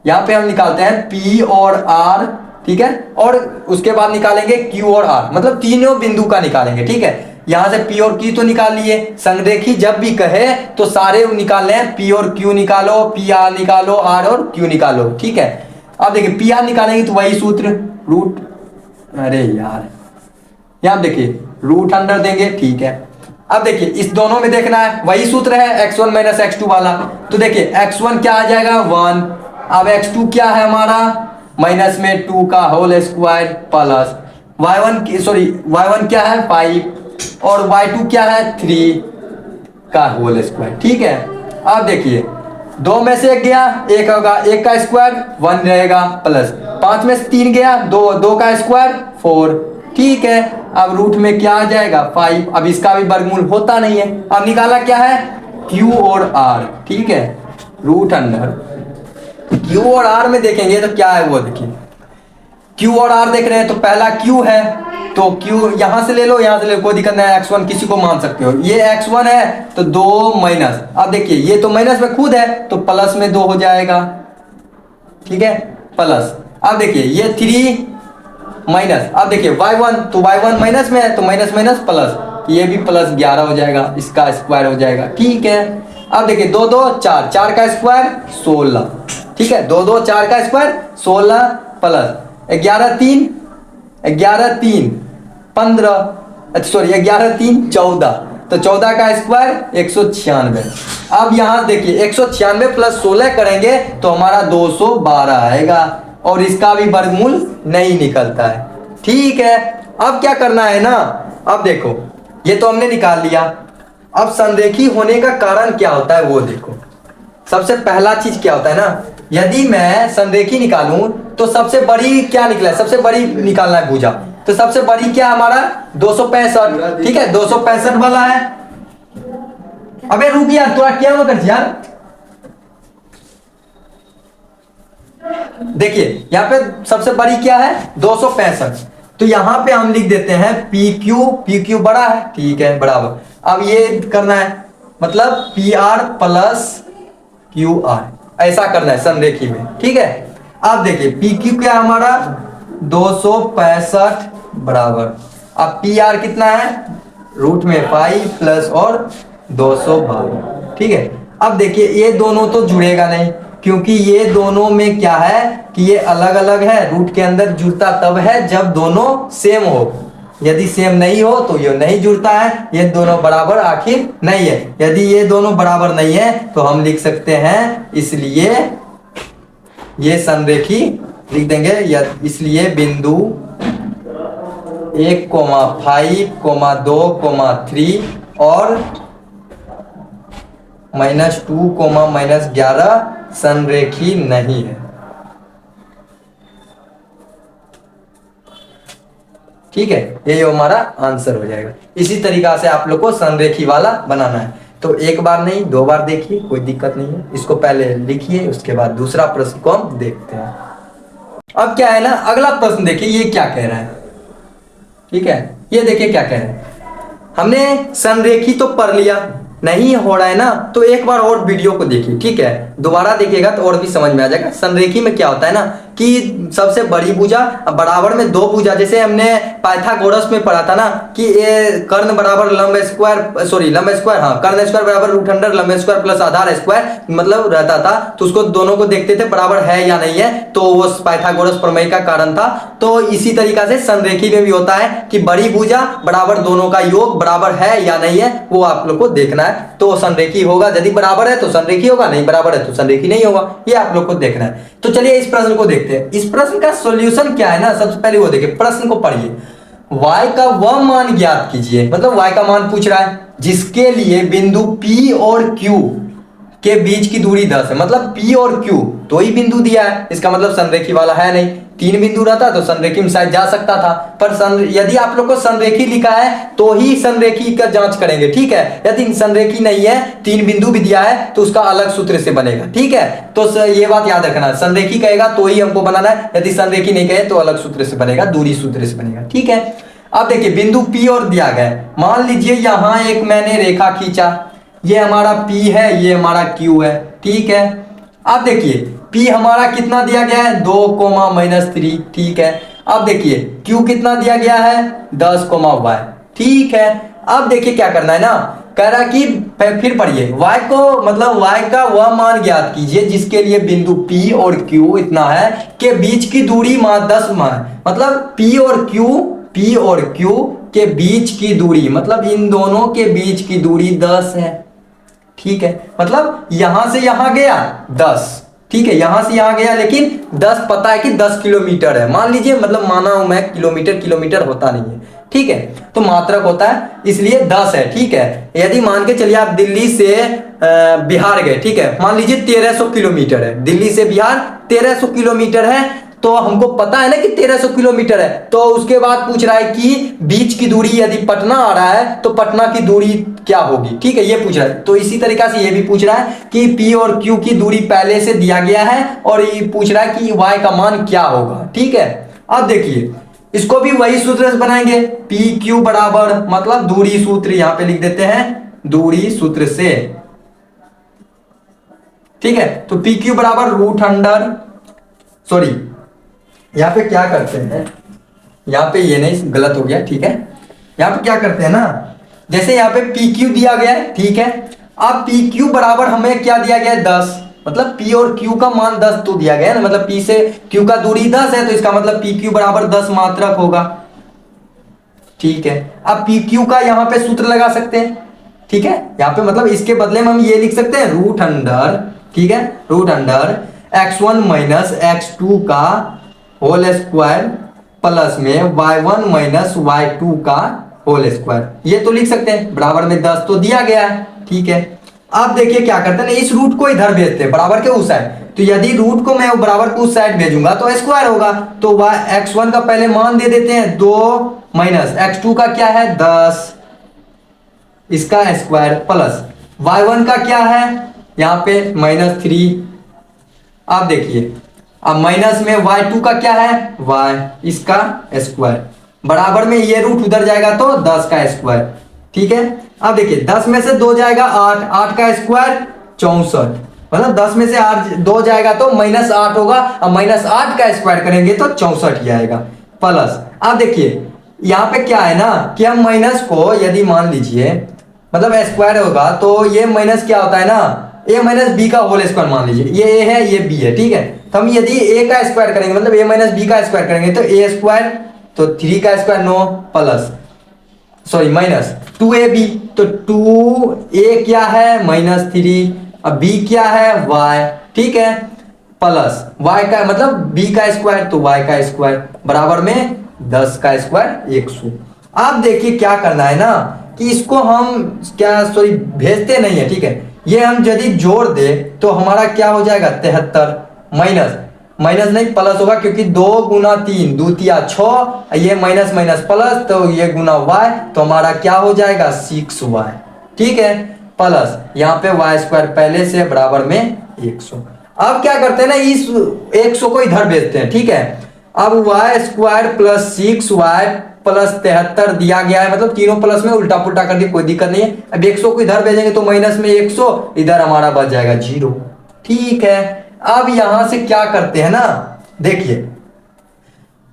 यहाँ पे हम निकालते हैं P और R, ठीक है, और उसके बाद निकालेंगे Q और R, मतलब तीनों बिंदु का निकालेंगे। ठीक है, यहां से P और Q तो निकाल लिए, संरेखी जब भी कहे तो सारे निकालने हैं, P और Q निकालो, PR निकालो, R और Q निकालो। ठीक है, अब देखिए PR निकालेंगे तो वही सूत्र रूट, अरे यार यहां देखिए रूट अंडर देंगे। ठीक है, अब देखिए इस दोनों में देखना है, वही सूत्र है x1 माइनस x2 वाला, तो देखिए x1 क्या आ जाएगा 1, अब x2 क्या है हमारा माइनस में 2 का होल स्क्वायर प्लस y1 क्या है 5 और y2 क्या है 3 का होल स्क्वायर। ठीक है, अब देखिए 2 में से 1 गया, 1 होगा, 1 का स्क्वायर 1 रहेगा प्लस 5 में से 3 गया, 2 का स्क्वायर 4। ठीक है, अब रूट में क्या आ जाएगा 5, अब इसका भी वर्गमूल होता नहीं है। अब निकाला क्या है Q और R। ठीक है, रूट अंडर Q और R में देखेंगे तो क्या है वो देखिए, Q और R देख रहे हैं तो पहला Q है तो Q यहां से ले लो, यहां से ले लो, कोई दिक्कत नहीं है, x1 किसी को मान सकते हो, ये x1 है तो 2 माइनस, अब देखिए ये तो माइनस में खुद है तो प्लस में 2 हो जाएगा। ठीक है, प्लस, अब देखिए ये 3 माइनस, अब देखिए y1 तो y1 माइनस में है तो माइनस माइनस प्लस, ये भी प्लस 11 हो जाएगा, इसका स्क्वायर हो जाएगा। ठीक है, अब देखिए 2 2 4, 4 का स्क्वायर 16। ठीक है, 2 2 4 का स्क्वायर 16 प्लस 11 3 15, सॉरी 11 3 14, तो 14 का स्क्वायर 196। अब यहां देखिए 196 प्लस 16 करेंगे तो हमारा 212 आएगा और इसका भी वर्गमूल नहीं निकलता है। ठीक है, अब क्या करना है ना, अब देखो ये तो हमने निकाल लिया, अब संरेखी होने का कारण क्या होता है वो देखो। सबसे पहला चीज क्या होता है ना, यदि मैं संरेखी निकालूं तो सबसे बड़ी क्या निकला है, सबसे बड़ी निकालना है भुजा, तो सबसे बड़ी क्या हमारा 265। ठीक है, 265 वाला है। अबे रुक यार, थोड़ा क्या मत यार, देखिए यहाँ पे सबसे बड़ी क्या है 265, तो यहां पे हम लिख देते हैं PQ बड़ा है, ठीक है, बराबर। अब ये करना है मतलब PR प्लस QR, ऐसा करना है संरेखी में। ठीक है, अब देखिए PQ क्या हमारा 265 बराबर, अब PR कितना है रूट में 5 प्लस और 212। ठीक है, अब देखिए ये दोनों तो जुड़ेगा नहीं, क्योंकि ये दोनों में क्या है कि ये अलग अलग है, रूट के अंदर जुड़ता तब है जब दोनों सेम हो, यदि सेम नहीं हो तो ये नहीं जुड़ता है, ये दोनों बराबर आखिर नहीं है। यदि ये दोनों बराबर नहीं है तो हम लिख सकते हैं, इसलिए ये संरेखी लिख देंगे, इसलिए बिंदु 1, 5, 2, 3 और -2, -11 संरेखी नहीं है। ठीक है, ये हमारा आंसर हो जाएगा। इसी तरीका से आप लोग को संरेखी वाला बनाना है। तो एक बार नहीं 2 बार देखिए, कोई दिक्कत नहीं है। इसको पहले लिखिए, उसके बाद दूसरा प्रश्न को हम देखते हैं। अब क्या है ना, अगला प्रश्न देखिए ये क्या कह रहा है। ठीक है, ये देखिए क्या कह रहा है। हमने संरेखी तो पढ़ लिया, नहीं हो रहा है ना, तो एक बार और वीडियो को देखिए। ठीक है, दोबारा देखिएगा तो और भी समझ में आ जाएगा। संरेखी में क्या होता है ना कि सबसे बड़ी भुजा बराबर में 2 भुजा, जैसे हमने पाइथागोरस में पढ़ा था ना कि ये कर्ण बराबर लंब स्क्वायर, सॉरी लंब स्क्वायर, हाँ कर्ण स्क्वायर बराबर रूट अंडर लंब स्क्वायर प्लस आधार स्क्वायर मतलब रहता था। तो उसको दोनों को देखते थे बराबर है या नहीं है, तो वो पाइथागोरस प्रमेय का कारण था। तो इसी तरीका से संरेखी में भी होता है कि बड़ी भुजा बराबर दोनों का योग बराबर है या नहीं है, वो आप लोग को देखना है। तो संरेखी होगा, यदि बराबर है तो संरेखी होगा, नहीं बराबर है तो संरेखी नहीं होगा, ये आप लोग को देखना है। तो चलिए इस प्रश्न को देखते हैं। इस प्रश्न का सॉल्यूशन क्या है ना, सबसे पहले वो देखिए, प्रश्न को पढ़िए। y का वह मान ज्ञात कीजिए, मतलब y का मान पूछ रहा है जिसके लिए बिंदु P और Q के बीच की दूरी 10 है। मतलब P और Q 2 ही बिंदु दिया है, इसका मतलब संरेखी वाला है नहीं। 3 बिंदु रहता तो संरेखी में शायद जा सकता था, पर यदि आप लोग को संरेखी लिखा है तो ही संरेखी का जांच करेंगे। ठीक है, यदि संरेखी नहीं है, 3 बिंदु भी दिया है तो उसका अलग सूत्र से बनेगा। ठीक है, तो ये बात याद रखना, संरेखी कहेगा तो ही हमको बनाना है, यदि संरेखी नहीं कहे तो अलग सूत्र से बनेगा, दूरी सूत्र से बनेगा। ठीक है, अब देखिए बिंदु P और दिया गया, मान लीजिए यहां एक मैंने रेखा खींचा, ये हमारा P है, ये हमारा Q है। ठीक है, अब देखिए P हमारा कितना दिया गया है 2, -3। ठीक है, अब देखिए Q कितना दिया गया है 10, y। ठीक है, अब देखिए क्या करना है ना, कह रहा कि फिर पढ़िए y को, मतलब y का वह मान ज्ञात कीजिए जिसके लिए बिंदु P और Q इतना है के बीच की दूरी 10 मान, मतलब P और Q के बीच की दूरी, मतलब इन दोनों के बीच की दूरी 10 है। ठीक है, मतलब यहां से यहां गया 10, ठीक है, यहां से यहां गया, लेकिन 10 पता है कि 10 किलोमीटर है, मान लीजिए, मतलब माना हूं मैं किलोमीटर होता नहीं है। ठीक है, तो मात्रक होता है इसलिए 10 है। ठीक है, यदि मान के चलिए आप दिल्ली से बिहार गए, ठीक है, मान लीजिए 1300 किलोमीटर है, दिल्ली से बिहार 1300 किलोमीटर है, तो हमको पता है ना कि 1300 किलोमीटर है। तो उसके बाद पूछ रहा है कि बीच की दूरी, यदि पटना आ रहा है तो पटना की दूरी क्या होगी। ठीक है, ये पूछ रहा है। तो इसी तरीका से ये भी पूछ रहा है कि P और Q की दूरी पहले से दिया गया है और ये पूछ रहा है कि y का मान क्या होगा। ठीक है, अब देखिए इसको भी वही सूत्र से बनाएंगे, PQ बराबर, मतलब दूरी सूत्र यहां पे लिख देते हैं, दूरी सूत्र से। ठीक है, तो PQ बराबर रूट अंडर, सॉरी यहाँ पे क्या करते हैं, यहाँ पे ये नहीं, गलत हो गया। ठीक है, यहाँ पे क्या करते हैं ना, जैसे यहाँ पे PQ दिया गया है, ठीक है, अब PQ बराबर हमें क्या दिया गया है 10, मतलब P और Q का मान 10 तो दिया गया है ना, मतलब P से Q का दूरी 10 है, तो इसका मतलब PQ बराबर 10 मात्रक होगा। ठीक है, अब PQ का यहाँ पे सूत्र लगा सकते हैं। ठीक है, यहाँ पे मतलब इसके बदले में हम ये लिख सकते हैं रूट अंडर, ठीक है, root under x1 minus x2 का होल स्क्वायर प्लस में y1 माइनस y2 का होल स्क्वायर, ये तो लिख सकते हैं, बराबर में 10 तो दिया गया है। ठीक है, अब देखिए क्या करते हैं, इस रूट को इधर भेजते हैं बराबर के उस साइड, तो यदि रूट को मैं बराबर के उस साइड भेजूंगा तो स्क्वायर होगा, तो x1 का पहले मान दे देते हैं 2 माइनस x2 का क्या है 10 इसका स्क्वायर प्लस y1 का क्या है यहाँ पे -3। अब देखिए, अब माइनस में y2 का क्या है y इसका स्क्वायर, बराबर में ये रूट उधर जाएगा तो 10 का स्क्वायर। ठीक है, अब देखिए 10 में से 2 जाएगा 8, 8 का स्क्वायर 64, मतलब 10 में से 8 2 जाएगा तो -8 होगा, अब -8 का स्क्वायर करेंगे तो 64 ही आएगा प्लस। अब देखिए यहाँ पे क्या है ना कि हम माइनस को यदि मान लीजिए, मतलब स्क्वायर होगा तो ये माइनस क्या होता है ना, a माइनस बी का होल स्क्वायर मान लीजिए, ये a है ये b है। ठीक है, तो हम यदि a का स्क्वायर करेंगे, मतलब a माइनस बी का स्क्वायर करेंगे तो a स्क्वायर, तो 3 का square 9 plus, sorry minus 2ab, तो 2a क्या है -3, अब b क्या है y। ठीक है, प्लस y का मतलब b का स्क्वायर, तो y का स्क्वायर बराबर में 10 का स्क्वायर 100। अब देखिए क्या करना है ना कि इसको हम क्या, सॉरी भेजते नहीं है। ठीक है, ये हम यदि जोड़ दे तो हमारा क्या हो जाएगा 73 माइनस माइनस नहीं प्लस होगा, क्योंकि 2 गुना 3 दूतिया 6, ये माइनस माइनस प्लस, तो ये गुना y, तो हमारा क्या हो जाएगा 6y। ठीक है, प्लस यहाँ पे वाई स्क्वायर पहले से बराबर में 100। अब क्या करते हैं ना, इस 100 को इधर भेजते हैं। ठीक है, अब Y square plus 6y plus 73 दिया गया है, मतलब तीनों प्लस में उल्टा पुल्टा कर दिया, कोई दिक्कत नहीं है। अब 100 को इधर भेजेंगे तो माइनस में 100, इधर हमारा बच जाएगा 0। ठीक है, अब यहां से क्या करते हैं ना, देखिए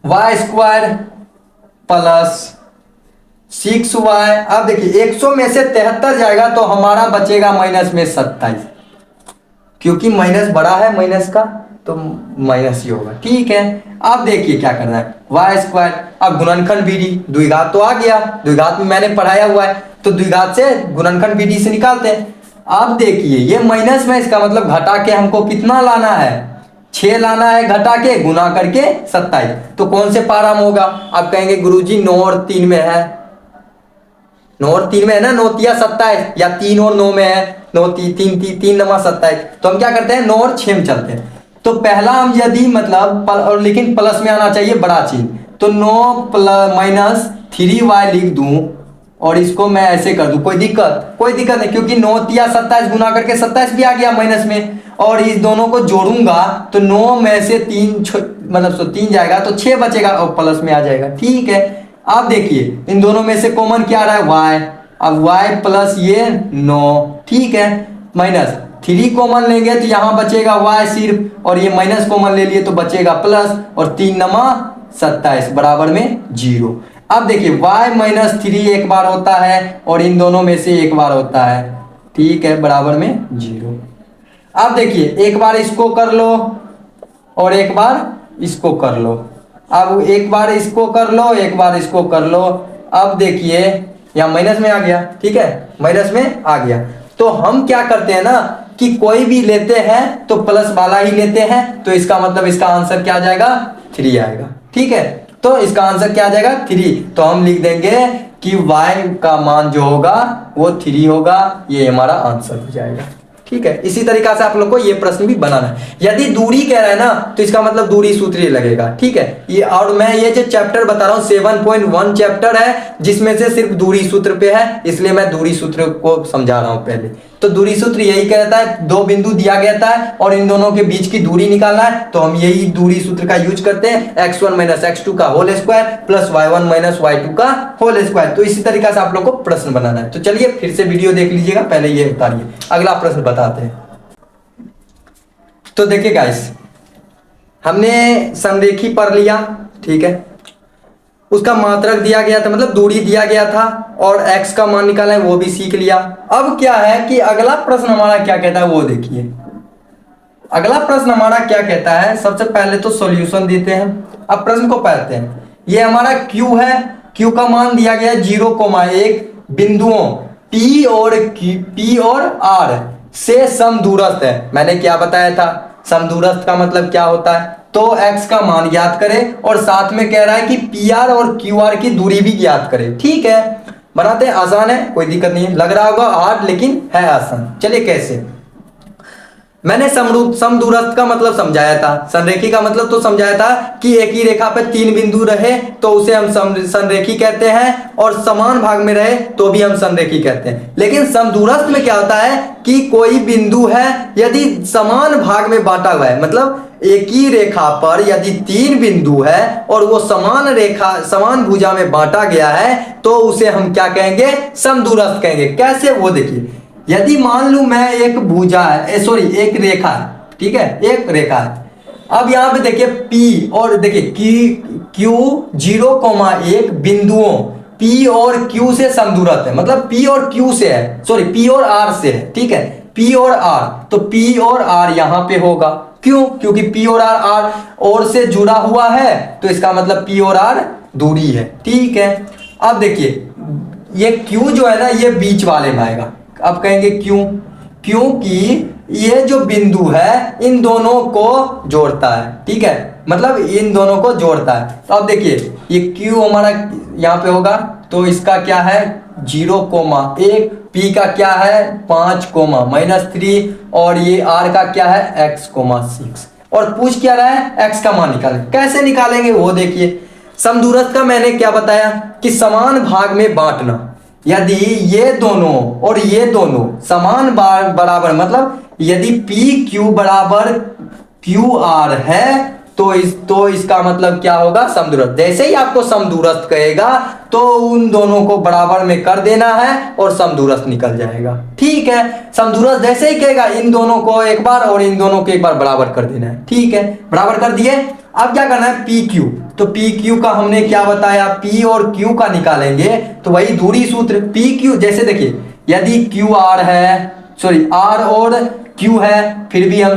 वाई स्क्वायर प्लस 6y, अब देखिए 100 में से 73 जाएगा तो हमारा बचेगा माइनस में 27, क्योंकि माइनस बड़ा है माइनस का, तो माइनस ही होगा। ठीक है, अब देखिए क्या करना है, वाई स्क्वायर, अब गुणनखंड विधि, द्विघात तो आ गया, द्विघात में मैंने पढ़ाया हुआ है, तो द्विघात से गुणनखंड विधि से निकालते हैं। अब देखिए ये माइनस में, इसका मतलब घटा के हमको कितना लाना है, 6 लाना है, घटा के गुना करके 27, तो कौन से पारा में होगा। आप कहेंगे गुरुजी 9 और 3 में है, 9 और 3 में है ना, 9 तिया 27, या 3 और 9 में है, 9 3 नमा 27, तो हम क्या करते हैं 9 और 6 में चलते हैं। तो पहला हम यदि मतलब और लेकिन प्लस में आना चाहिए बड़ा चीज, तो 9 माइनस 3y लिख दूं और इसको मैं ऐसे कर दूं, कोई दिक्कत नहीं, क्योंकि 9 तिया 27 गुना करके 27 भी आ गया माइनस में, और इस दोनों को जोड़ूंगा तो 9 में से 3 मतलब 3 जाएगा तो 6 बचेगा और प्लस में आ जाएगा। ठीक है, अब देखिए इन दोनों में से कॉमन क्या आ रहा है y, अब y प्लस ये 9, ठीक है, माइनस 3 कॉमन लेंगे तो यहाँ बचेगा y सिर्फ, और ये माइनस कॉमन ले लिए तो बचेगा प्लस, और 3 नमा 27 बराबर में 0। अब देखिए y माइनस 3 एक बार होता है और इन दोनों में से एक बार होता है, ठीक है, बराबर में 0। अब देखिए एक बार इसको कर लो और एक बार इसको कर लो, अब एक बार इसको कर लो, एक बार इसको कर लो। अब देखिए यहाँ माइनस में आ गया, ठीक है, माइनस में आ गया, तो हम क्या करते हैं ना कि कोई भी लेते हैं तो प्लस वाला ही लेते हैं, तो इसका मतलब इसका आंसर क्या आ जाएगा 3 आएगा। ठीक है, तो इसका आंसर क्या आ जाएगा 3, तो हम लिख देंगे कि y का मान जो होगा वो 3 होगा, ये हमारा आंसर हो जाएगा। ठीक है, इसी तरीका से आप लोग को ये प्रश्न भी बनाना है। यदि दूरी कह रहा है ना तो इसका मतलब दूरी सूत्र ही लगेगा। ठीक है, ये और मैं ये जो चैप्टर बता रहा हूँ 7.1 चैप्टर है, जिसमें से सिर्फ दूरी सूत्र पे है, इसलिए मैं दूरी सूत्र को समझा रहा हूँ पहले। तो दूरी सूत्र यही कहता है, 2 बिंदु दिया गया था और इन दोनों के बीच की दूरी निकालना है, तो हम यही दूरी सूत्र का यूज करते हैं, x1 माइनस x2 का whole square plus y1 minus y2 का होल स्क्वायर। तो इसी तरीका से आप लोग को प्रश्न बनाना है। तो चलिए फिर से वीडियो देख लीजिएगा, पहले ये उतारिए, अगला प्रश्न बताते हैं। तो देखिए गाइस, हमने संरेखी पढ़ लिया, ठीक है, उसका मात्रक दिया गया था, मतलब दूरी दिया गया था, और x का मान निकाला है वो भी सीख लिया। अब क्या है कि अगला प्रश्न हमारा क्या कहता है वो देखिए। अगला प्रश्न हमारा क्या कहता है, सबसे पहले तो सॉल्यूशन देते हैं, अब प्रश्न को पढ़ते हैं। ये हमारा q है, q का मान दिया गया है 0,1 बिंदुओं p और r से समदूरस्थ है। मैंने क्या बताया था, समदूरस्थ का मतलब क्या होता है, तो x का मान ज्ञात करें और साथ में कह रहा है कि PR और QR की दूरी भी ज्ञात करें। ठीक है, बनाते हैं, आसान है, कोई दिक्कत नहीं है, लग रहा होगा हार्ड लेकिन है आसान। चलिए कैसे, मैंने समदूरस्थ का मतलब समझाया था, संरेखी का मतलब तो समझाया था कि एक ही रेखा पर 3 बिंदु रहे तो उसे हम संरेखी कहते हैं, और समान भाग में रहे तो भी हम संरेखी कहते हैं। लेकिन समदूरस्थ में क्या होता है कि कोई बिंदु है यदि समान भाग में बांटा हुआ है, मतलब एक ही रेखा पर यदि 3 बिंदु है और वो समान भुजा में बांटा गया है तो उसे हम क्या कहेंगे, समदूरस्थ कहेंगे। कैसे वो देखिए, यदि मान लूं मैं एक भुजा है, एक रेखा है, ठीक है, एक रेखा है। अब यहां पे देखिए P और देखिए Q 0,1 बिंदुओं P और Q से समदूरस्थ है, मतलब P और Q से है, P और R से है। ठीक है, P और R, तो P और R यहां पे होगा, क्यों, क्योंकि P और R और से जुड़ा हुआ है, तो इसका मतलब P और R दूरी है। ठीक है, अब देखिए ये Q जो है ना ये बीच वाले में आएगा। अब कहेंगे क्यों, क्योंकि ये जो बिंदु है इन दोनों को जोड़ता है। ठीक है, मतलब इन दोनों को जोड़ता है। तो अब देखिए ये Q हमारा यहाँ पे होगा, तो इसका क्या है 0,1, P का क्या है 5, -3, और ये R का क्या है x, 6। और पूछ क्या रहा है, एक्स का मान निकालें। कैसे निकालेंगे वो देखिए। समदूरस्थ का मैंने क्या बताया कि समान भाग में बांटना। यदि ये दोनों और ये दोनों समान बराबर, मतलब यदि पी क्यू बराबर क्यू आर है तो इसका मतलब क्या होगा, समदूरस्थ। जैसे ही आपको समदूरस्थ कहेगा तो उन दोनों को बराबर में कर देना है और समदूरस्थ निकल जाएगा। ठीक है, समदूरस्थ जैसे ही कहेगा इन दोनों को एक बार और इन दोनों को एक बार बराबर कर देना है। ठीक है, बराबर कर दिए। अब क्या करना है, पी क्यू। तो पी क्यू का हमने क्या बताया, पी और क्यू का निकालेंगे तो वही दूरी सूत्र पी क्यू। जैसे देखिए यदि क्यू आर है, सॉरी आर और क्यू है, फिर भी हम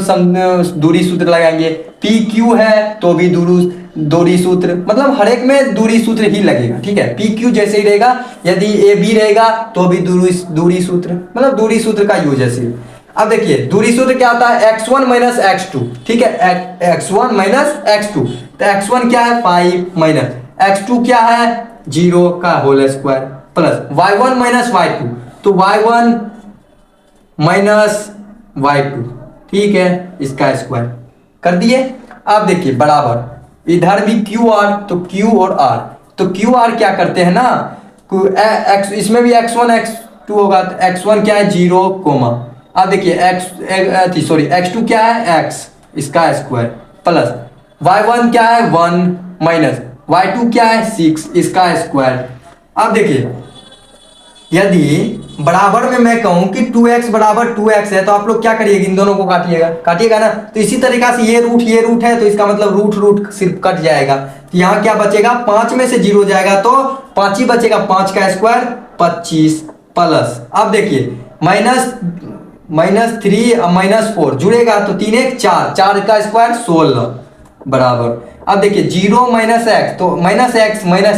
दूरी सूत्र लगाएंगे। पी क्यू है तो भी दूरी सूत्र, मतलब हर एक में दूरी सूत्र ही लगेगा। ठीक है, पी क्यू जैसे ही रहेगा, यदि ए बी रहेगा तो भी दूरी सूत्र, मतलब दूरी सूत्र का यूज है सिर्फ। अब देखिए दूरी सूत्र क्या आता है, x1 माइनस x2। ठीक है, x1 माइनस x2, तो x1 क्या है 5 माइनस x2 क्या है 0 का whole square plus y1 minus y2, तो y1 माइनस y2। ठीक है, इसका स्क्वायर कर दिए। अब देखिए बराबर इधर भी क्यू आर, तो क्यू और आर, तो क्यू आर क्या करते हैं ना, इसमें भी x1 x2 होगा, तो x1 क्या है 0 कोमा। अब देखिए x2 क्या है x, इसका स्क्वायर प्लस y1 क्या है 1 माइनस y2 क्या है 6, इसका स्क्वायर। अब देखिए यदि बराबर में मैं कहूं कि 2x बराबर 2x है तो आप लोग क्या करिएगा, इन दोनों को काटिएगा ना। तो इसी तरीका से ये रूट है, तो इसका मतलब रूट सिर्फ कट जाएगा। तो यहाँ क्या बचेगा, 5 में से 0 जाएगा तो 5 ही बचेगा, 5 का स्क्वायर 25 प्लस। अब देखिए -3 -4 जुड़ेगा तो 3 1 4, 4 का स्क्वायर 16 बराबर। अब देखिए 0 माइनस एक्स, तो माइनस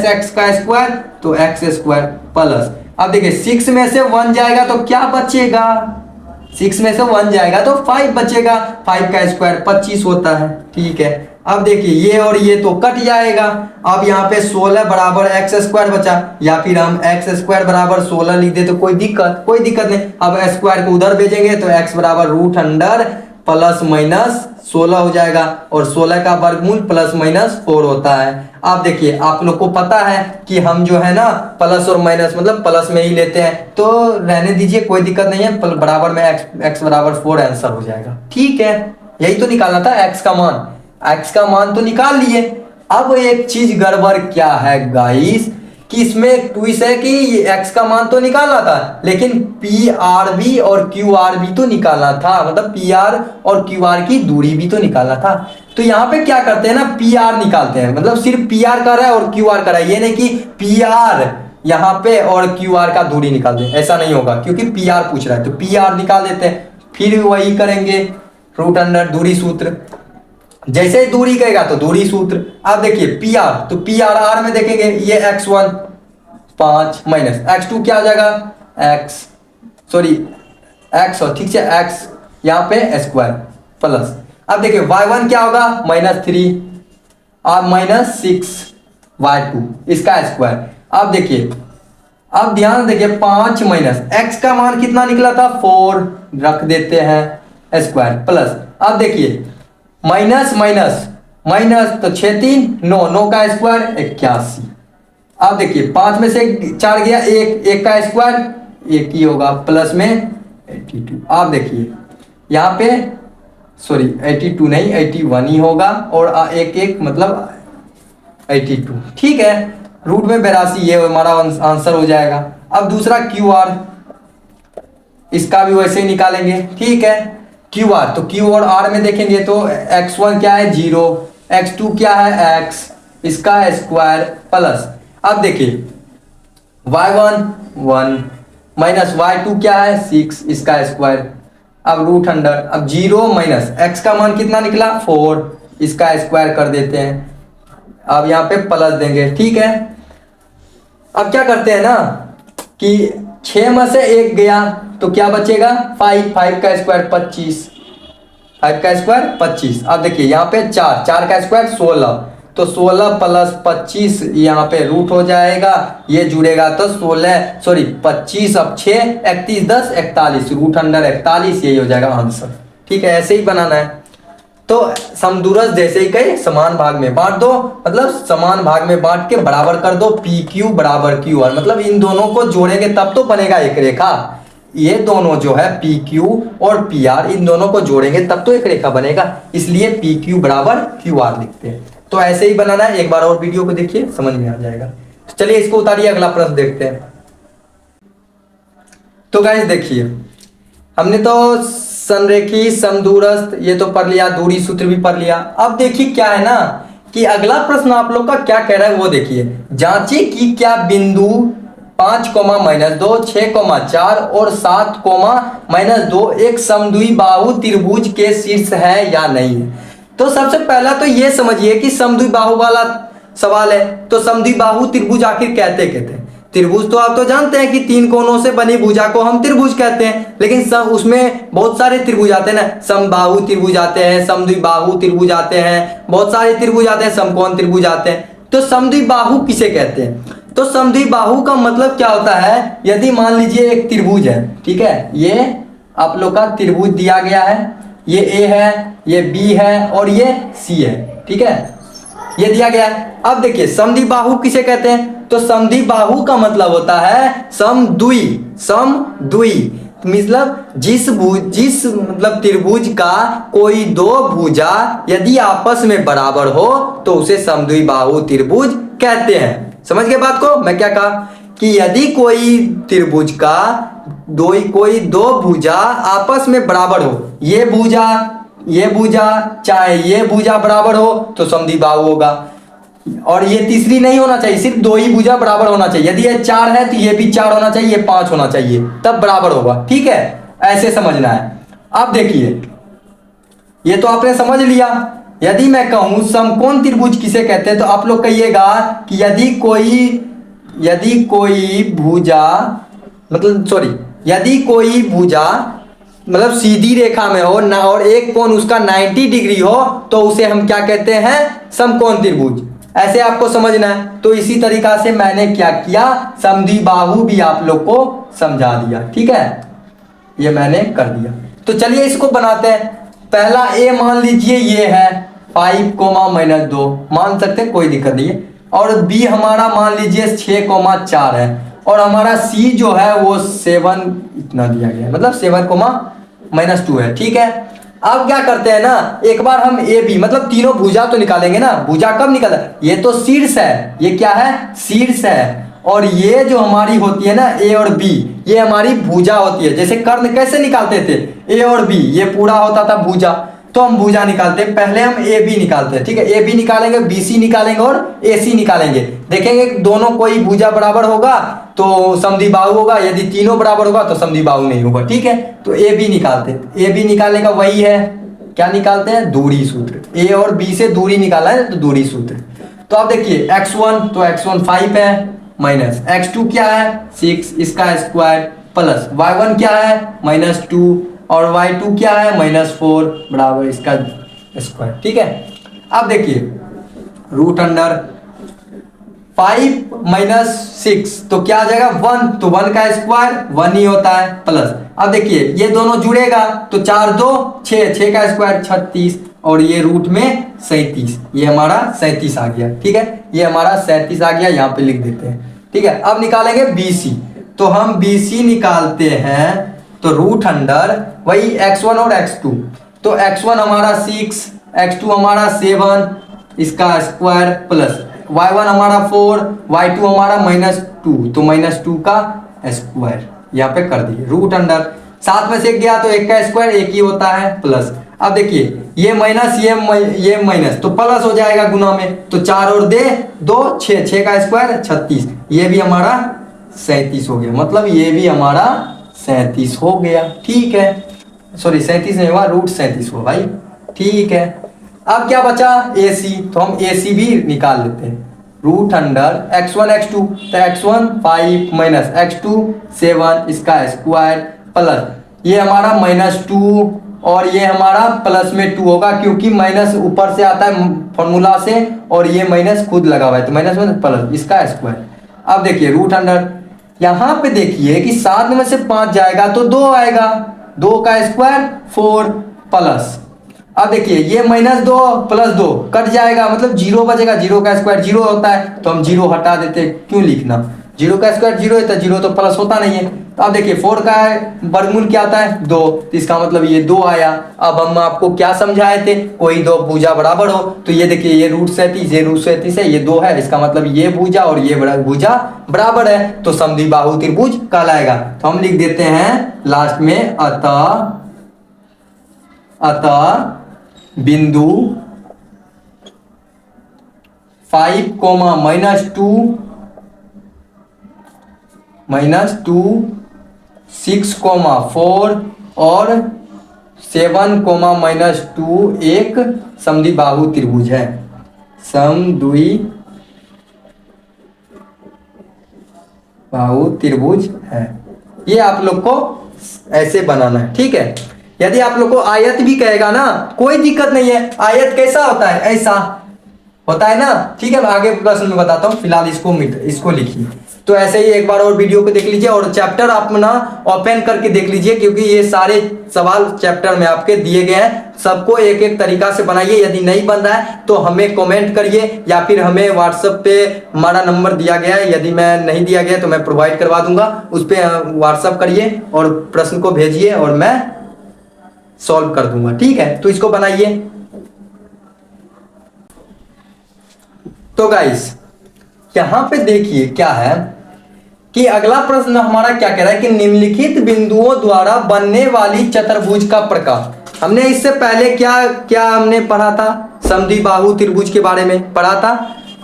एक्स का स्क्वायर तो एक्स स्क्वायर प्लस। अब देखिए 6 में से 1 जाएगा तो क्या बचेगा, 6 में से 1 जाएगा तो 5 बचेगा, 5 का स्क्वायर 25 होता है। ठीक है, अब देखिए ये और ये तो कट जाएगा। अब यहाँ पे 16 बराबर एक्स स्क्वायर बचा, या फिर हम एक्स स्क्वायर बराबर 16 लिख दे तो कोई दिक्कत नहीं। अब स्क्वायर को उधर भेजेंगे तो एक्स बराबर रूट अंडर प्लस माइनस 16 हो जाएगा, और 16 का वर्गमूल प्लस माइनस 4 होता है। आप देखिए आप लोग को पता है कि हम जो है ना प्लस और माइनस मतलब प्लस में ही लेते हैं, तो रहने दीजिए कोई दिक्कत नहीं है, बराबर में x बराबर 4 आंसर हो जाएगा। ठीक है, यही तो निकालना था, x का मान तो निकाल लिए। अब एक चीज गड़बड़ क्या है गाइस, कि इसमें एक ट्विस्ट है कि x का मान तो निकालना था, लेकिन पी आर बी और क्यू आर भी तो निकालना था, मतलब पी आर और क्यू आर की दूरी भी तो निकालना था। तो यहाँ पे क्या करते हैं ना, पी आर निकालते हैं, मतलब सिर्फ पी आर कर रहा है और क्यू आर कर रहा है, ये नहीं कि पी आर यहाँ पे और क्यू आर का दूरी निकाल दे, ऐसा नहीं होगा, क्योंकि पी आर पूछ रहा है तो पी आर निकाल देते हैं, फिर वही करेंगे रूट अंडर दूरी सूत्र। जैसे ही दूरी कहेगा तो दूरी सूत्र। अब देखिए पी आर, तो पी आर आर में देखेंगे, ये x1 5 माइनस x2 क्या हो जाएगा x और ठीक है x यहाँ पे स्क्वायर प्लस। अब देखिए y1 क्या होगा -3 और -6 y2 इसका स्क्वायर। अब देखिए, अब ध्यान देखिए 5 माइनस x का मान कितना निकला था 4, रख देते हैं स्क्वायर प्लस। अब देखिए माइनस तो 6 3 9 का स्क्वायर 81। अब देखिए 5 में से 4 गया, 1 का स्क्वायर 1 ही होगा प्लस में 82। आप देखिए यहाँ पे 82 नहीं 81 ही होगा, और 1 मतलब 82। ठीक है, रूट में 82, ये हमारा आंसर हो जाएगा। अब दूसरा क्यू आर, इसका भी वैसे ही निकालेंगे। ठीक है, क्यू आर, तो क्यू और आर में देखेंगे तो x1 क्या है 0, x2 क्या है x, इसका स्क्वायर प्लस। अब देखिए y1 1 माइनस y2 क्या है 6, इसका स्क्वायर। अब रूट अंडर, अब 0 माइनस x का मान कितना निकला 4, इसका स्क्वायर कर देते हैं। अब यहाँ पे प्लस देंगे। ठीक है, अब क्या करते हैं ना कि 6 में से 1 गया तो क्या बचेगा 5 का स्क्वायर 25, 5 का स्क्वायर 25। अब देखिए यहाँ पे 4 का स्क्वायर 16, तो 16 प्लस 25 यहाँ पे रूट हो जाएगा, ये जुड़ेगा तो 25 अब 6 31 10 41 रूट अंडर 41, यही हो जाएगा आंसर। ठीक है, ऐसे ही बनाना है। तो समदूरस्थ जैसे ही कहे समान भाग में बांट दो, मतलब समान भाग में बांट के बराबर कर दो, पी क्यू बराबर क्यू आर, मतलब इन दोनों को जोड़ेंगे तब तो बनेगा एक रेखा। ये दोनों जो है पी क्यू और पी आर, इन दोनों को जोड़ेंगे तब तो एक रेखा बनेगा, इसलिए पी क्यू बराबर क्यू आर लिखते हैं। तो ऐसे ही बनाना है, एक बार और वीडियो को देखिए समझ में आ जाएगा। तो चलिए इसको उतारिए, अगला प्रश्न देखते हैं। तो गाइस देखिए, हमने तो संरेखी, समदूरस्थ ये तो पढ़ लिया, दूरी सूत्र भी पढ़ लिया। अब देखिए क्या है ना कि अगला प्रश्न आप लोग का क्या कह रहा है वो देखिए। जांचिए कि क्या बिंदु 5,-2, 6,4 और 7,-2 एक समद्वि बाहु त्रिभुज के शीर्ष है या नहीं है। तो सबसे पहला तो ये समझिए कि समद्वि बाहु वाला सवाल है, तो समद्वि बाहु त्रिभुज आखिर कहते हैं। त्रिभुज तो आप तो जानते हैं कि 3 कोनों से बनी भुजा को हम त्रिभुज कहते हैं, लेकिन उसमें बहुत सारे त्रिभुज आते हैं ना, समबाहु त्रिभुज आते हैं, समद्विबाहु त्रिभुज आते हैं, बहुत सारे त्रिभुज आते हैं, समकोण त्रिभुज आते हैं। तो समद्विबाहु किसे कहते हैं? तो समद्विबाहु का मतलब क्या होता है, यदि मान लीजिए एक त्रिभुज है, ठीक है, ये आप लोग का त्रिभुज दिया गया है, ये ए है, ये बी है और ये सी है, ठीक है, ये दिया गया है। अब देखिए समद्विबाहु किसे कहते हैं? तो समद्विबाहु का मतलब होता है समद्वि, मतलब जिस मतलब त्रिभुज का कोई दो भुजा यदि आपस में बराबर हो तो उसे समद्विबाहु त्रिभुज कहते हैं। समझ गए बात को? मैं क्या कहा कि यदि कोई त्रिभुज का कोई दो भुजा आपस में बराबर हो, ये भुजा चाहे ये भुजा बराबर हो तो समद्विबाहु होगा, और ये तीसरी नहीं होना चाहिए, सिर्फ दो ही भुजा बराबर होना चाहिए। यदि ये 4 है तो ये भी 4 होना चाहिए, ये 5 होना चाहिए, तब बराबर होगा, ठीक है, ऐसे समझना है। अब देखिए ये तो आपने समझ लिया। यदि मैं कहूं समकोण त्रिभुज किसे कहते हैं, तो आप लोग कहिएगा कि यदि कोई भुजा मतलब सीधी रेखा में हो ना और एक कोण उसका 90 डिग्री हो तो उसे हम क्या कहते हैं? समकोण त्रिभुज। ऐसे आपको समझना है। तो इसी तरीका से मैंने क्या किया, समद्विबाहु भी आप लोग को समझा दिया, ठीक है, ये मैंने कर दिया। तो चलिए इसको बनाते हैं। पहला ए मान लीजिए ये है 5,-2 मान सकते हैं, कोई दिक्कत नहीं है, और बी हमारा मान लीजिए 6,4 है, और हमारा सी जो है वो 7 इतना दिया गया है, मतलब 7,-2 है, ठीक है। अब क्या करते हैं ना, एक बार हम ए बी मतलब तीनों भुजा तो निकालेंगे ना। भुजा कब निकाला? ये तो शीर्ष है, ये क्या है? शीर्ष है, और ये जो हमारी होती है ना ए और बी, ये हमारी भुजा होती है। जैसे कर्ण कैसे निकालते थे, ए और बी, ये पूरा होता था भुजा, तो हम भुजा निकालते हैं। पहले हम ए बी निकालते हैं, ठीक है, ए बी निकालेंगे, बी सी निकालेंगे और ए सी निकालेंगे। देखेंगे दोनों कोई भुजा बराबर होगा तो समद्विबाहु होगा, यदि तीनों बराबर होगा तो समद्विबाहु नहीं होगा, ठीक है। तो ए बी निकालते हैं, ए बी निकालने का वही है, क्या निकालते हैं? दूरी सूत्र। ए और बी से दूरी निकाला है तो दूरी सूत्र। तो अब देखिए x1 तो x1 5 है, माइनस x2 क्या है? 6 इसका स्क्वायर, प्लस y1 क्या है? -2, और y2 क्या है? -4 बराबर इसका स्क्वायर, ठीक है। अब देखिए √5 - 6 तो क्या आ जाएगा? 1, तो 1 का स्क्वायर 1 ही होता है, प्लस अब देखिए ये दोनों जुड़ेगा तो 4 2 6, 6 का स्क्वायर 36, और ये रूट में 37, ये हमारा 37 आ गया, ठीक है, ये हमारा 37 आ गया, यहाँ पे लिख देते हैं, ठीक है। अब निकालेंगे BC, तो हम BC निकालते हैं, तो √, वही x1 और x2, तो x1 हमारा 6, x2 हमारा 7 इसका स्क्वायर, प्लस y1 हमारा 4, y2 हमारा -2, तो -2 का स्क्वायर यहाँ पे कर दिए, √, 7 में से 1 गया तो 1 का स्क्वायर 1 ही होता है, प्लस अब देखिए ये माइनस ये माइनस तो प्लस हो जाएगा गुना में, तो 4 और 2 6, 6 का स्क्वायर 36, ये भी हमारा 37 हो गया, मतलब ये भी हमारा 37 हो गया, ठीक है, सॉरी 37 नहीं हुआ, √37 हुआ भाई, ठीक है। अब क्या बचा? AC, तो हम AC भी निकाल लेते हैं, √, x1 x2, तो x1 5 माइनस x2 7 इसका स्क्वायर, प्लस ये हमारा -2 और ये हमारा प्लस में 2 होगा, क्योंकि माइनस ऊपर से आता है फॉर्मूला से और ये माइनस खुद लगा हुआ है, तो माइनस में प्लस इसका स्क्वायर। अब देखिए √, यहाँ पे देखिए कि 7 में से 5 जाएगा तो 2 आएगा, 2 का स्क्वायर 4, प्लस अब देखिए ये -2 + 2 कट जाएगा, मतलब 0 बचेगा, 0 का स्क्वायर 0 होता है, तो हम 0 हटा देते, क्यों लिखना, 0 का स्क्वायर 0 है तो 0 तो प्लस होता नहीं है। तो अब देखिए 4 का वर्गमूल क्या आता है 2, तो इसका मतलब ये 2 आया। अब हम आपको क्या समझाए थे, कोई दो भुजा बराबर हो, तो ये देखिए ये √37, ये √37 है, ये 2 है, इसका मतलब ये भुजा और ये भुजा बराबर है, तो समद्विबाहु त्रिभुज कहलाएगा। तो हम लिख देते हैं लास्ट में अतः बिंदु 5, -2, -2, 6, 4 और 7, -2 एक समद्विबाहु त्रिभुज है, समद्विबाहु त्रिभुज है। ये आप लोग को ऐसे बनाना है, ठीक है। यदि आप लोग को आयत भी कहेगा ना, कोई दिक्कत नहीं है, आयत कैसा होता है, ऐसा होता है ना, ठीक है। मैं आगे प्रश्न में बताता हूँ, फिलहाल इसको लिखिए। तो ऐसे ही एक बार और वीडियो को देख लीजिए और चैप्टर अपना ओपन करके देख लीजिए, क्योंकि ये सारे सवाल चैप्टर में आपके दिए गए हैं, सबको एक एक तरीका से बनाइए। यदि नहीं बन रहा है तो हमें कमेंट करिए, या फिर हमें व्हाट्सएप पे हमारा नंबर दिया गया है, यदि मैं नहीं दिया गया तो मैं प्रोवाइड करवा दूंगा, उस पर व्हाट्सएप करिए और प्रश्न को भेजिए और मैं सॉल्व कर दूंगा, ठीक है। तो इसको बनाइए। तो गाइस यहां पे देखिए क्या है कि अगला प्रश्न हमारा क्या कह रहा है कि निम्नलिखित बिंदुओं द्वारा बनने वाली चतुर्भुज का प्रकार। हमने इससे पहले क्या क्या हमने पढ़ा था, समद्विबाहु त्रिभुज के बारे में पढ़ा था।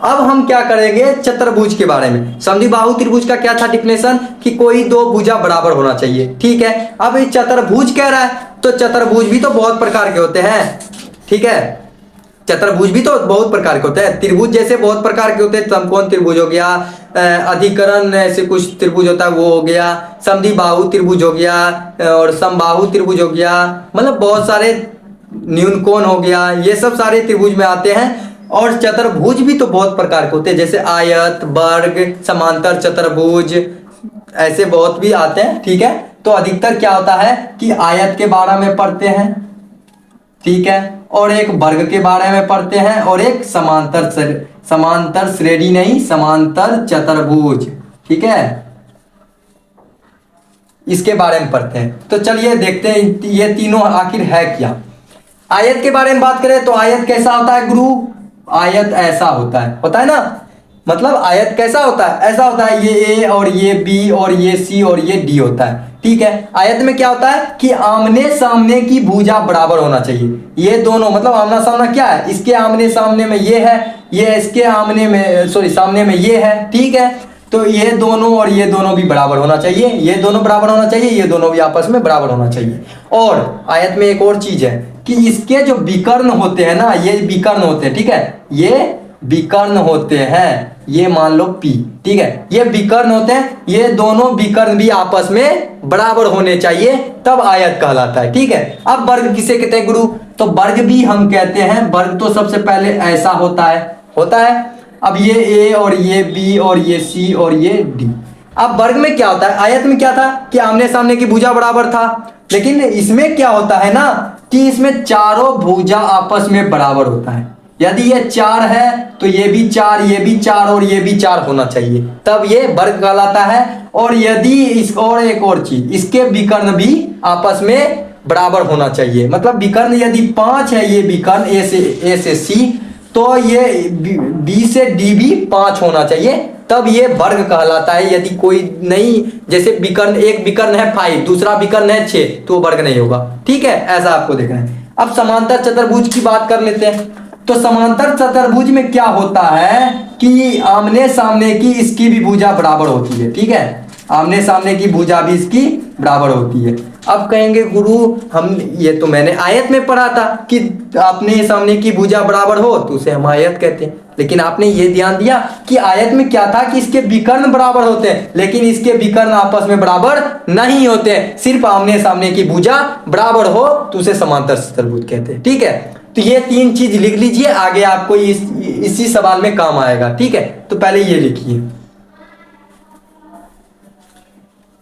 अब हम क्या करेंगे, चतुर्भुज के बारे में। समद्विबाहु त्रिभुज का क्या था डिफिनेशन, कि कोई दो भुजा बराबर होना चाहिए, ठीक है। अब ये चतुर्भुज कह रहा है, तो चतुर्भुज भी तो बहुत प्रकार के होते हैं, ठीक है। चतुर्भुज भी तो बहुत प्रकार के होते हैं, त्रिभुज जैसे बहुत प्रकार के होते हैं, समकोण त्रिभुज हो गया, अधिकरण ऐसे कुछ त्रिभुज होता है वो हो गया, समद्विबाहु त्रिभुज हो गया और समबाहु त्रिभुज हो गया, मतलब बहुत सारे, न्यून कोण हो गया, ये सब सारे त्रिभुज में आते हैं। और चतुर्भुज भी तो बहुत प्रकार के होते हैं, जैसे आयत, वर्ग, समांतर चतुर्भुज, ऐसे बहुत भी आते हैं, ठीक है। तो अधिकतर क्या होता है कि आयत के बारे में पढ़ते हैं, ठीक है, और एक वर्ग के बारे में पढ़ते हैं, और एक समांतर श्रेणी नहीं, समांतर चतुर्भुज, ठीक है, इसके बारे में पढ़ते हैं। तो चलिए देखते हैं ये तीनों आखिर है क्या। आयत के बारे में बात करें तो आयत कैसा होता है गुरु, आयत ऐसा होता है ना, मतलब आयत कैसा होता है, ऐसा होता है, ये ए और ये बी और ये सी और ये डी होता है, ठीक है। आयत में क्या होता है कि आमने सामने की भुजा बराबर होना चाहिए, ये दोनों, मतलब आमना सामना क्या है, इसके आमने सामने में ये है, ये इसके आमने में सामने में ये है, ठीक है। तो ये दोनों और ये दोनों भी बराबर होना चाहिए, ये दोनों बराबर होना चाहिए, ये दोनों भी आपस में बराबर होना चाहिए। और आयत में एक और चीज है कि इसके जो विकर्ण होते हैं ना, ये विकर्ण होते हैं, ठीक है, ये विकर्ण होते हैं, ये मान लो P, ठीक है, ये विकर्ण होते हैं, ये दोनों विकर्ण भी आपस में बराबर होने चाहिए, तब आयत कहलाता है, ठीक है। अब वर्ग किसे कहते हैं गुरु, तो वर्ग भी हम कहते हैं, वर्ग तो सबसे पहले ऐसा होता है। अब ये A और ये B और ये C और ये D। अब वर्ग में क्या होता है, आयत में क्या था कि आमने सामने की भुजा बराबर था, लेकिन इसमें क्या होता है ना कि इसमें चारों भुजा आपस में बराबर होता है। यदि ये 4 है तो ये भी 4, ये भी 4 और ये भी 4 होना चाहिए, तब ये वर्ग कहलाता है। और यदि और एक और चीज, इसके विकर्ण भी आपस में बराबर होना चाहिए, मतलब विकर्ण यदि 5 है, ये विकर्ण ए से C, तो ये B से D भी 5 होना चाहिए, तब ये वर्ग कहलाता है। यदि कोई नहीं, जैसे विकर्ण, एक विकर्ण है 5, दूसरा विकर्ण है 6, तो वर्ग नहीं होगा, ठीक है, ऐसा आपको देखना है। अब समांतर चतुर्भुज की बात कर लेते हैं। तो समांतर चतुर्भुज में क्या होता है कि आमने सामने की इसकी भी भुजा बराबर होती है, ठीक है, आमने सामने की भुजा भी इसकी बराबर होती है। अब कहेंगे गुरु हम, ये तो मैंने आयत में पढ़ा था कि आपने सामने की भुजा बराबर हो तो उसे हम आयत कहते हैं, लेकिन आपने ये ध्यान दिया कि आयत में क्या था कि इसके विकर्ण बराबर होते हैं, लेकिन इसके विकर्ण आपस में बराबर नहीं होते हैं, सिर्फ आमने सामने की भुजा बराबर हो तो उसे समांतर चतुर्भुज कहते हैं, ठीक है। तो ये 3 चीज लिख लीजिए, आगे आपको इसी सवाल में काम आएगा, ठीक है। तो पहले ये लिखिए।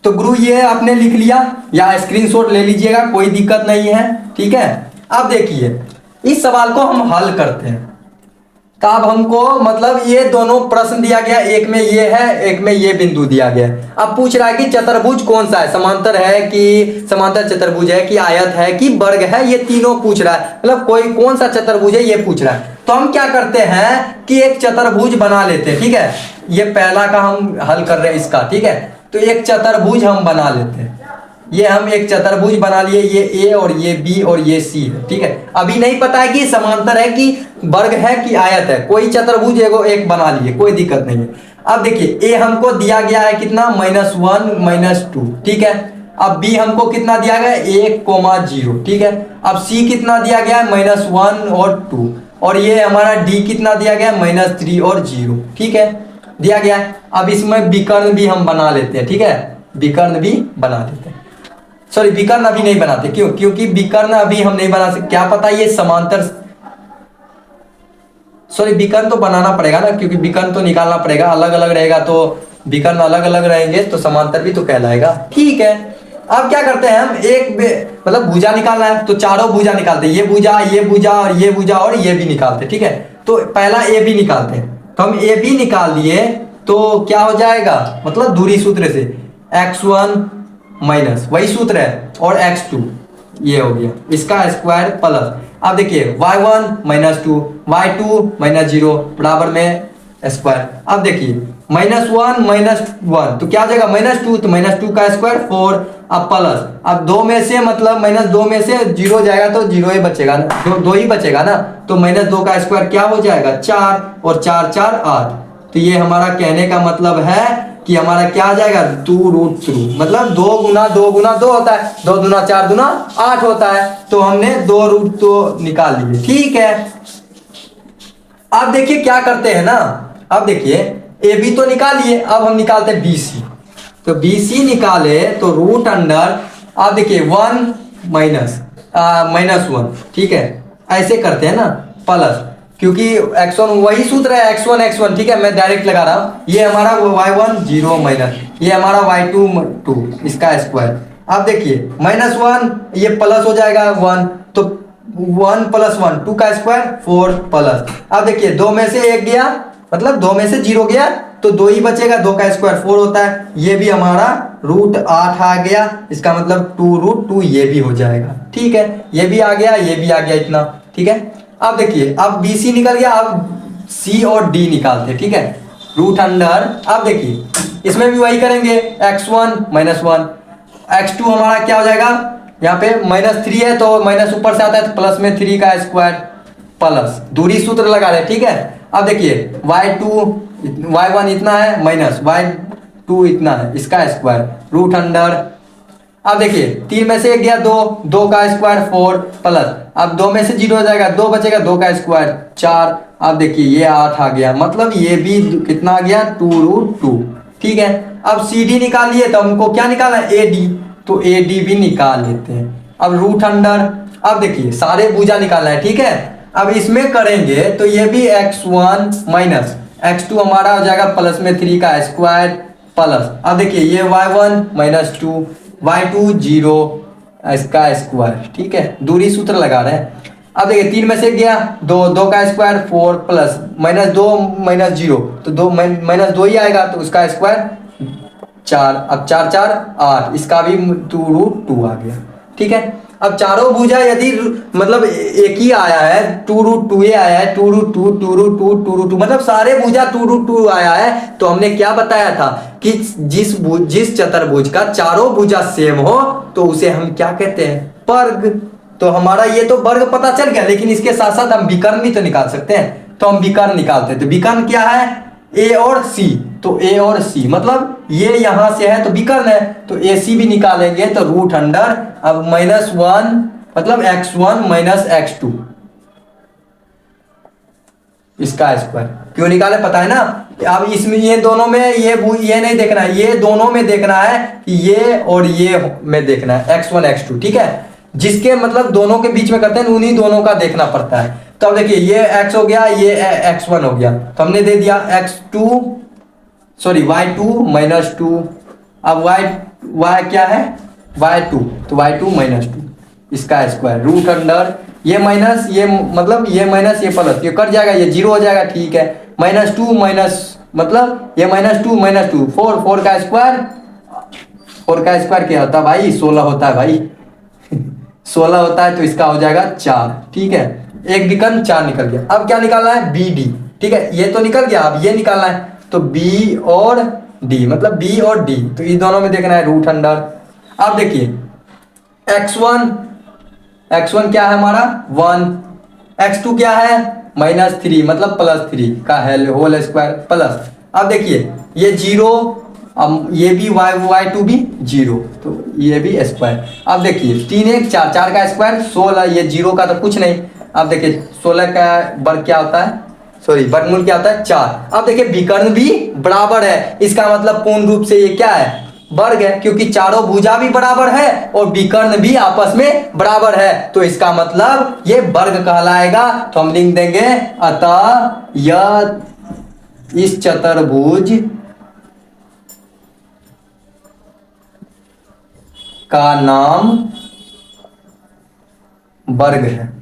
तो गुरु ये आपने लिख लिया, या स्क्रीनशॉट ले लीजिएगा, कोई दिक्कत नहीं है, ठीक है। अब देखिए इस सवाल को हम हल करते हैं। तो अब हमको मतलब ये दोनों प्रश्न दिया गया, एक में ये है, एक में ये बिंदु दिया गया। अब पूछ रहा है कि चतुर्भुज कौन सा है, समांतर है कि समांतर चतुर्भुज है कि आयत है कि वर्ग है, ये तीनों पूछ रहा है। मतलब कोई कौन सा चतुर्भुज है ये पूछ रहा है। तो हम क्या करते हैं कि एक चतुर्भुज बना लेते हैं, ठीक है। ये पहला का हम हल कर रहे हैं इसका, ठीक है। तो एक चतुर्भुज हम बना लेते हैं। ये हम एक चतुर्भुज बना लिए, ये ए और ये बी और ये सी है, ठीक है। अभी नहीं पता है कि समांतर है कि वर्ग है कि आयत है, कोई चतुर्भुज एक बना लिए, कोई दिक्कत नहीं है। अब देखिए ए हमको दिया गया है कितना, -1 -2, ठीक है। अब बी हमको कितना दिया गया है 1,0, ठीक है। अब सी कितना दिया गया है -1 और 2, और ये हमारा डी कितना दिया गया है -3 और 0, ठीक है, दिया गया है। अब इसमें विकर्ण भी हम बना लेते हैं, ठीक है, विकर्ण भी बना लेते हैं। सॉरी विकर्ण अभी नहीं बनाते, क्यों, क्योंकि विकर्ण अभी हम नहीं बना सकते, क्या पता ये समांतर, सॉरी विकर्ण तो बनाना पड़ेगा ना, क्योंकि विकर्ण तो निकालना पड़ेगा, अलग अलग रहेगा तो विकर्ण अलग अलग रहेंगे तो समांतर भी तो कहलाएगा, ठीक है। अब क्या करते हैं हम, एक मतलब भुजा निकालना है तो चारों भुजा निकालते हैं, ये भुजा, ये भुजा और ये भुजा और ये भी निकालते हैं, ठीक है। तो पहला ए बी निकालते हैं, तो हम ए बी निकाल दिए तो क्या हो जाएगा, मतलब दूरी सूत्र से x1 माइनस वही सूत्र है और x2 ये हो गया, इसका स्क्वायर प्लस, अब देखिए y1 -2 y2 -0 बराबर में स्क्वायर। अब देखिए -1 -1 तो क्या हो जाएगा -2, तो -2 का स्क्वायर 4, अब प्लस, अब 2 में से मतलब -2 में से 0 जाएगा तो 0 ही बचेगा ना, 2 ही बचेगा ना, तो -2 का स्क्वायर क्या हो जाएगा 4, और 4 4 8। तो ये हमारा कहने का मतलब है कि हमारा क्या आ जाएगा 2√3, मतलब 2 गुना 2 गुना 2 होता है, 2 दूना 4 दूना 8 होता है, तो हमने 2√2 निकाल लिए, ठीक है। अब देखिए क्या करते हैं ना, अब देखिए ए बी तो निकालिए, अब हम निकालते हैं BC। तो BC निकाले तो रूट अंडर, अब देखिए 1 -1, ठीक है, ऐसे करते हैं ना, प्लस, क्योंकि x1 वही सूत्र है x1, ठीक है, मैं डायरेक्ट लगा रहा हूं, ये हमारा y1 0 माइनस, ये हमारा y2 2, इसका स्क्वायर। अब देखिए -1 ये प्लस हो जाएगा 1, तो 1 + 1 2 का स्क्वायर 4 प्लस, अब देखिए 2 में से 1 गया, मतलब 2 में से 0 गया तो 2 ही बचेगा, 2 का स्क्वायर 4 होता है, ये भी हमारा √8 आ गया, इसका मतलब 2√2 ये भी हो जाएगा, ठीक है, ये भी आ गया, ये भी आ गया इतना, ठीक है। अब देखिए अब BC निकल गया, अब C और D निकालते हैं, ठीक है, रूट अंडर, अब देखिए इसमें भी वही करेंगे x1 -1, x2 हमारा क्या हो जाएगा, यहाँ पे -3 है तो माइनस ऊपर से आता है तो प्लस में 3 का स्क्वायर प्लस, दूरी सूत्र लगा रहे, ठीक है। अब देखिए y1 इतना है माइनस y2 इतना है, इसका स्क्वायर रूट अंडर, अब देखिए 3 में से 1 गया 2 का स्क्वायर 4 प्लस, अब 2 में से 0 हो जाएगा, 2 बचेगा, 2 का स्क्वायर 4, अब देखिए ये 8 आ गया, मतलब ये भी कितना आ गया 2√2, ठीक है। अब CD निकाल लिए तो हमको क्या निकालना है AD, तो AD भी निकाल लेते हैं। अब रूट अंडर, अब देखिए सारे भुजा निकालना है, ठीक है। अब इसमें करेंगे तो ये भी x1 माइनस x2 हमारा हो जाएगा प्लस में 3 का स्क्वायर प्लस, अब देखिए ये y1 -2 y2 0 इसका स्क्वायर, ठीक है, दूरी सूत्र लगा रहे हैं। अब देखिए 3 में से गया 2 का स्क्वायर 4 प्लस -2 -0 तो 2 ही आएगा, तो उसका स्क्वायर 4, अब 4 4 8, इसका भी 2√2 आ गया, ठीक है। अब चारों भुजा यदि मतलब एक ही आया है 2√2 आया है, 2√2 2√2 2√2, मतलब सारे भुजा 2√2 आया है, तो हमने क्या बताया था कि जिस चतुर्भुज का चारों भुजा सेम हो तो उसे हम क्या कहते हैं, वर्ग। तो हमारा ये तो वर्ग पता चल गया, लेकिन इसके साथ साथ हम विकर्ण भी तो निकाल सकते हैं, तो हम विकर्ण निकालते हैं। तो विकर्ण क्या है, A और C, तो A और C मतलब ये यहां से है तो विकर्ण है, तो AC भी निकालेंगे तो रूट अंडर, अब -1 मतलब x1 -x2 इसका स्क्वायर, क्यों निकाले पता है ना। अब इसमें ये दोनों में ये नहीं देखना है, ये दोनों में देखना है कि ये और ये में देखना है x1 x2, ठीक है, जिसके मतलब दोनों के बीच में करते हैं उन्हीं दोनों का देखना पड़ता है। तो अब देखिए ये x हो गया, ये x1 हो गया, तो हमने दे दिया y2 -2, अब y क्या है y2, तो y2 -2 इसका स्क्वायर रूट अंडर, ये माइनस, ये मतलब ये माइनस ये प्लस, ये कट जाएगा, ये जीरो हो जाएगा, ठीक है। -2 माइनस मतलब ये -2 -2 4, 4 का स्क्वायर, 4 का स्क्वायर क्या होता है भाई? 16 होता है भाई 16 होता है, तो इसका हो जाएगा 4, ठीक है। एक विकर्ण 4 निकल गया। अब क्या निकालना है? बी डी, ठीक है, ये तो निकल गया, अब ये निकालना है, तो बी और डी, मतलब बी और डी, तो इस दोनों में देखना है रूट अंडर। अब देखिए x1 क्या है हमारा 1, x2 क्या है -3 मतलब +3 का है होल स्क्वायर प्लस। अब देखिए ये 0, अब ये भी y2 भी 0, तो ये भी स्क्वायर। अब देखिए 3 1 4, 4 का स्क्वायर 16, ये 0 का तो कुछ नहीं। अब देखिए 16 का वर्ग क्या होता है, सॉरी वर्गमूल क्या होता है 4। अब देखिए विकर्ण भी बराबर है, इसका मतलब पूर्ण रूप से ये क्या है? वर्ग है, क्योंकि चारों भुजा भी बराबर है और विकर्ण भी आपस में बराबर है, तो इसका मतलब ये वर्ग कहलाएगा। तो हम लिख देंगे अतः यह इस चतुर्भुज का नाम वर्ग है।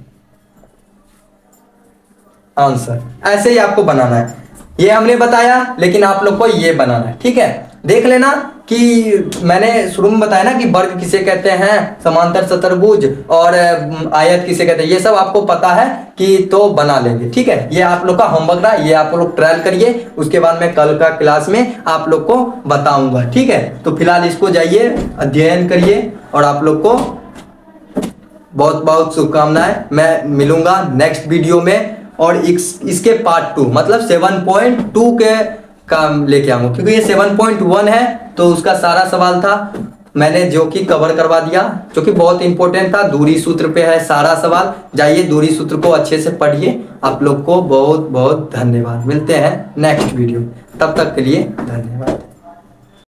आंसर ऐसे ही आपको बनाना है, ये हमने बताया, लेकिन आप लोग को ये बनाना है, ठीक है। देख लेना कि मैंने शुरू में बताया ना कि वर्ग किसे कहते हैं, समांतर चतुर्भुज और आयत किसे कहते हैं, ये सब आपको पता है कि तो बना लेंगे, ठीक है। ये आप लोग का होमवर्क रहा, ये आप लोग ट्रायल करिए, उसके बाद मैं कल का क्लास में आप लोग को बताऊंगा, ठीक है। तो फिलहाल इसको जाइए अध्ययन करिए और आप लोग को बहुत बहुत शुभकामनाएं। मैं मिलूंगा नेक्स्ट वीडियो में और इसके पार्ट 2 मतलब 7.2 के काम लेके आऊंगा, क्योंकि ये 7.1 है तो उसका सारा सवाल था मैंने जो कि कवर करवा दिया, जो कि बहुत इंपॉर्टेंट था। दूरी सूत्र पे है सारा सवाल, जाइए दूरी सूत्र को अच्छे से पढ़िए। आप लोग को बहुत बहुत धन्यवाद, मिलते हैं नेक्स्ट वीडियो, तब तक के लिए धन्यवाद।